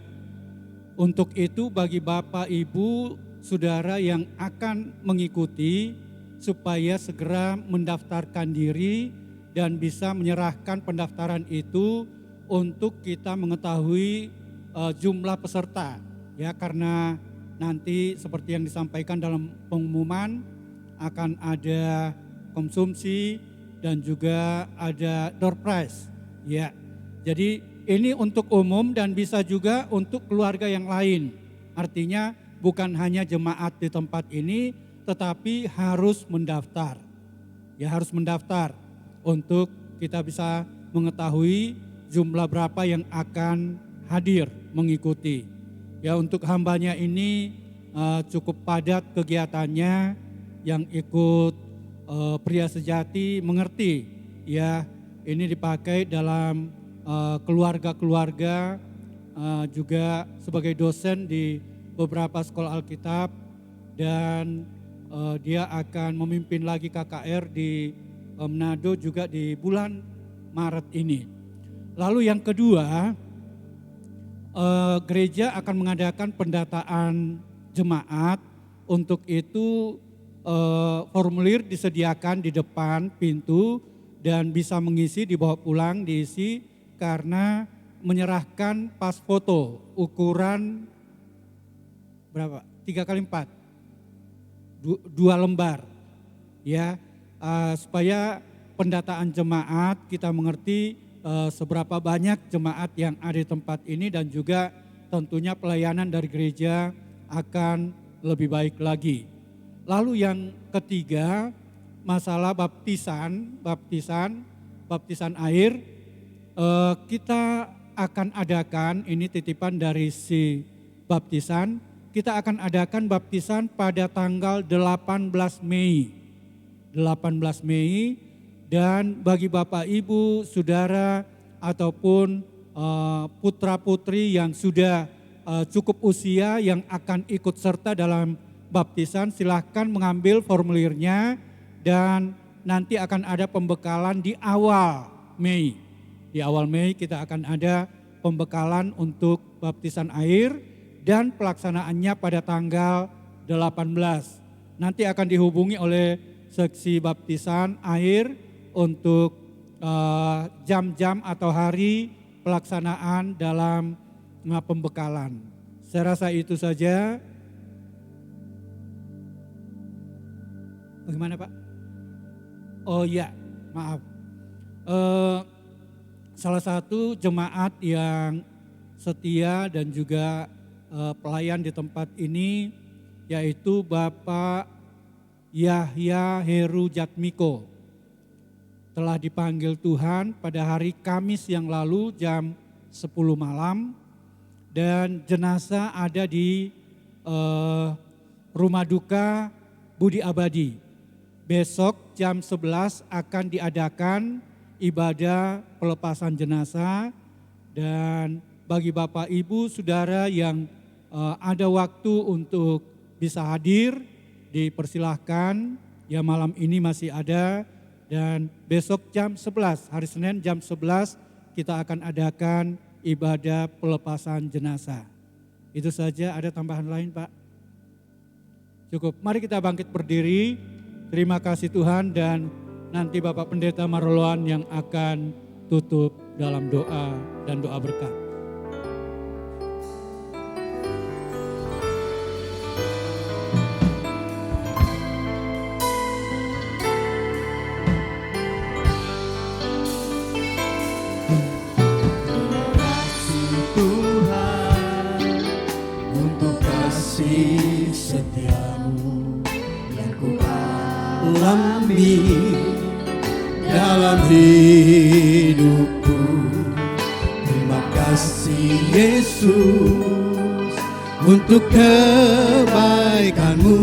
Untuk itu bagi Bapak, Ibu, Saudara yang akan mengikuti supaya segera mendaftarkan diri dan bisa menyerahkan pendaftaran itu untuk kita mengetahui jumlah peserta. Ya, karena nanti seperti yang disampaikan dalam pengumuman akan ada konsumsi dan juga ada door prize. Ya, jadi ini untuk umum dan bisa juga untuk keluarga yang lain. Artinya bukan hanya jemaat di tempat ini, tetapi harus mendaftar. Ya, harus mendaftar untuk kita bisa mengetahui jumlah berapa yang akan hadir mengikuti. Ya, untuk hambanya ini cukup padat kegiatannya, yang ikut pria sejati mengerti. Ya, ini dipakai dalam keluarga-keluarga, juga sebagai dosen di beberapa sekolah Alkitab, dan dia akan memimpin lagi KKR di Manado juga di bulan Maret ini. Lalu yang kedua, gereja akan mengadakan pendataan jemaat. Untuk itu formulir disediakan di depan pintu dan bisa mengisi, dibawa pulang, diisi, karena menyerahkan pas foto ukuran berapa? 3x4, 2 lembar, ya, supaya pendataan jemaat kita mengerti seberapa banyak jemaat yang ada di tempat ini, dan juga tentunya pelayanan dari gereja akan lebih baik lagi. Lalu yang ketiga, masalah baptisan air. Kita akan adakan, ini titipan dari si baptisan, kita akan adakan baptisan pada tanggal 18 Mei. 18 Mei, dan bagi Bapak, Ibu, Saudara, ataupun putra putri yang sudah cukup usia yang akan ikut serta dalam baptisan, silahkan mengambil formulirnya, dan nanti akan ada pembekalan di awal Mei. Di awal Mei kita akan ada pembekalan untuk baptisan air, dan pelaksanaannya pada tanggal 18. Nanti akan dihubungi oleh seksi baptisan air untuk jam-jam atau hari pelaksanaan dalam pembekalan. Saya rasa itu saja. Bagaimana, Pak? Oh ya, maaf. Salah satu jemaat yang setia dan juga pelayan di tempat ini, yaitu Bapak Yahya Heru Jatmiko. Telah dipanggil Tuhan pada hari Kamis yang lalu jam 10 malam, dan jenazah ada di Rumah Duka Budi Abadi. Besok jam 11 akan diadakan ibadah pelepasan jenazah, dan bagi Bapak Ibu Saudara yang ada waktu untuk bisa hadir, dipersilahkan ya, malam ini masih ada, dan besok jam 11, hari Senin jam 11 kita akan adakan ibadah pelepasan jenazah. Itu saja, ada tambahan lain Pak? Cukup, mari kita bangkit berdiri, terima kasih Tuhan, dan nanti Bapak Pendeta Marloan yang akan tutup dalam doa dan doa berkat. Setiamu yang ku alami dalam hidupku. Terima kasih Yesus untuk kebaikanmu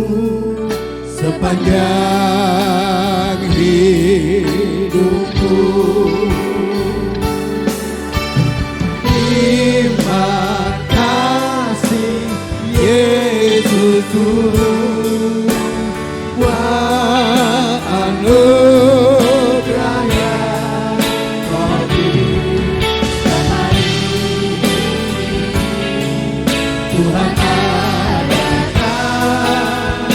sepanjang hidupku. Terima kasih Yesusku, wah anugerah yang Kau beri Tuhan, adakan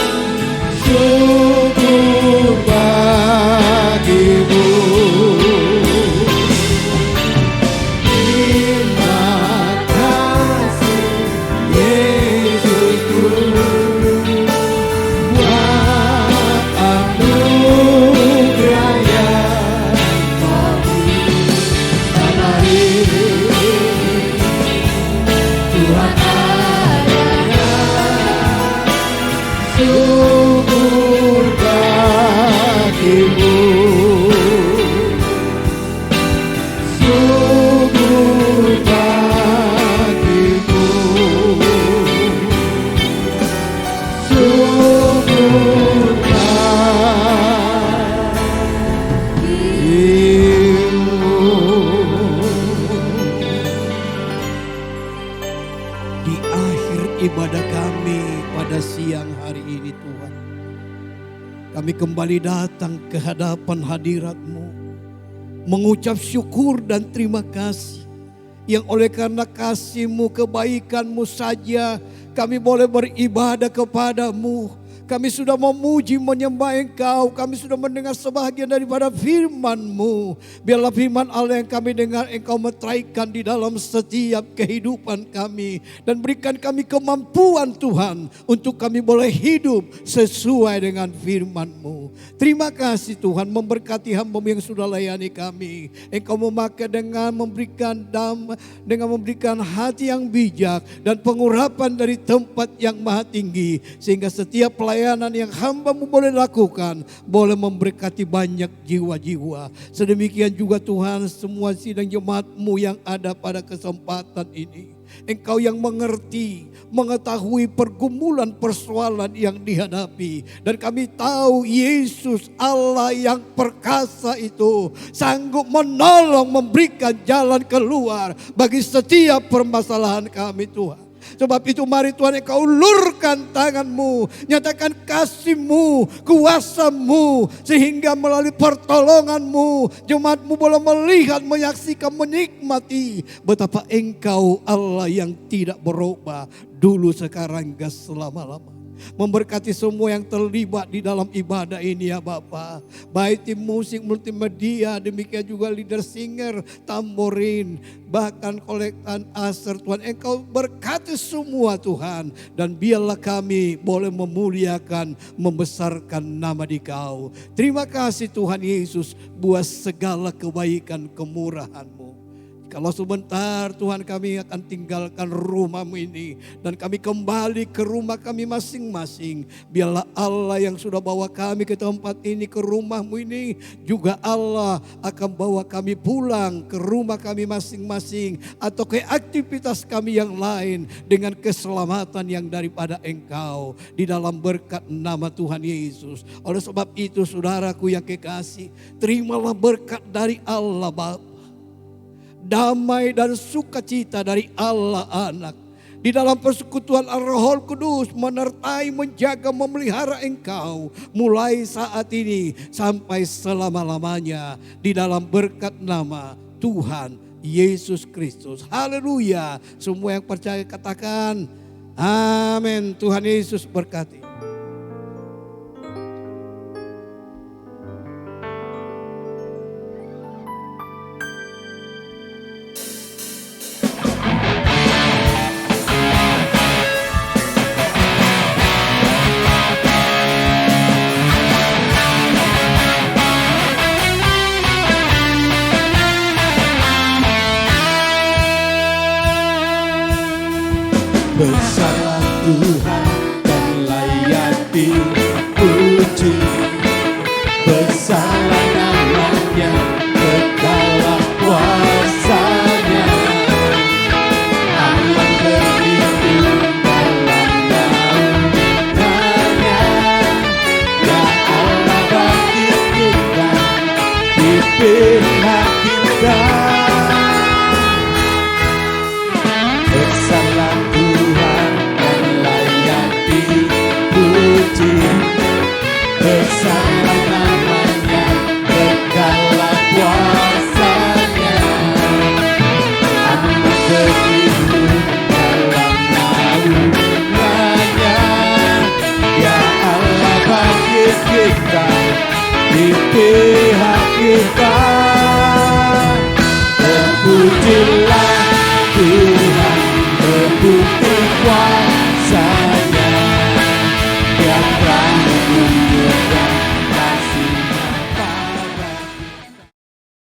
syukur bagimu. Syukur bagimu, syukur bagimu, syukur bagimu. Di akhir ibadah kami pada siang hari ini Tuhan, kami kembali datang ke hadapan hadirat-Mu, mengucap syukur dan terima kasih yang oleh karena kasih-Mu, kebaikan-Mu saja kami boleh beribadah kepada-Mu. Kami sudah memuji, menyembah Engkau. Kami sudah mendengar sebahagian daripada firman-Mu. Biarlah firman Allah yang kami dengar Engkau meteraikan di dalam setiap kehidupan kami. Dan berikan kami kemampuan Tuhan untuk kami boleh hidup sesuai dengan firman-Mu. Terima kasih Tuhan, memberkati hamba-Mu yang sudah layani kami. Engkau memakai dengan memberikan hati yang bijak dan pengurapan dari tempat yang maha tinggi. Sehingga setiap pelayanan yang hamba-Mu boleh lakukan boleh memberkati banyak jiwa-jiwa. Sedemikian juga Tuhan, semua sidang jemaat-Mu yang ada pada kesempatan ini. Engkau yang mengerti, mengetahui pergumulan persoalan yang dihadapi. Dan kami tahu Yesus Allah yang perkasa itu sanggup menolong, memberikan jalan keluar bagi setiap permasalahan kami Tuhan. Sebab itu mari Tuhan Engkau ulurkan tangan-Mu, nyatakan kasih-Mu, kuasa-Mu, sehingga melalui pertolongan-Mu jemaat-Mu boleh melihat, menyaksikan, menikmati betapa Engkau Allah yang tidak berubah, dulu, sekarang, hingga selama-lama. Memberkati semua yang terlibat di dalam ibadah ini ya Bapa. Baik tim musik multimedia, demikian juga leader singer, tamborin, bahkan kolektan aser Tuhan. Engkau berkati semua Tuhan. Dan biarlah kami boleh memuliakan, membesarkan nama Dikau. Terima kasih Tuhan Yesus buat segala kebaikan kemurahan-Mu. Kalau sebentar Tuhan kami akan tinggalkan rumah-Mu ini. Dan kami kembali ke rumah kami masing-masing. Biarlah Allah yang sudah bawa kami ke tempat ini, ke rumah-Mu ini. Juga Allah akan bawa kami pulang ke rumah kami masing-masing. Atau ke aktivitas kami yang lain. Dengan keselamatan yang daripada Engkau. Di dalam berkat nama Tuhan Yesus. Oleh sebab itu saudaraku yang kekasih. Terimalah berkat dari Allah Bapa. Damai dan sukacita dari Allah Anak. Di dalam persekutuan Roh Kudus menyertai, menjaga, memelihara engkau. Mulai saat ini sampai selama-lamanya. Di dalam berkat nama Tuhan Yesus Kristus. Haleluya. Semua yang percaya katakan amin. Tuhan Yesus berkati. Besarlah Tuhan dan layak dipuji. Besarlah namanya, kekalah kuasanya. Allah berlindung dalam naungannya. Ya Allah bagi kita, di pihak kita. Besarlah Tuhan dan layak dipuji. Besarlah namanya, kekalah kuasanya. Allah berlindung dalam naungannya. Ya Allah bagi kita, di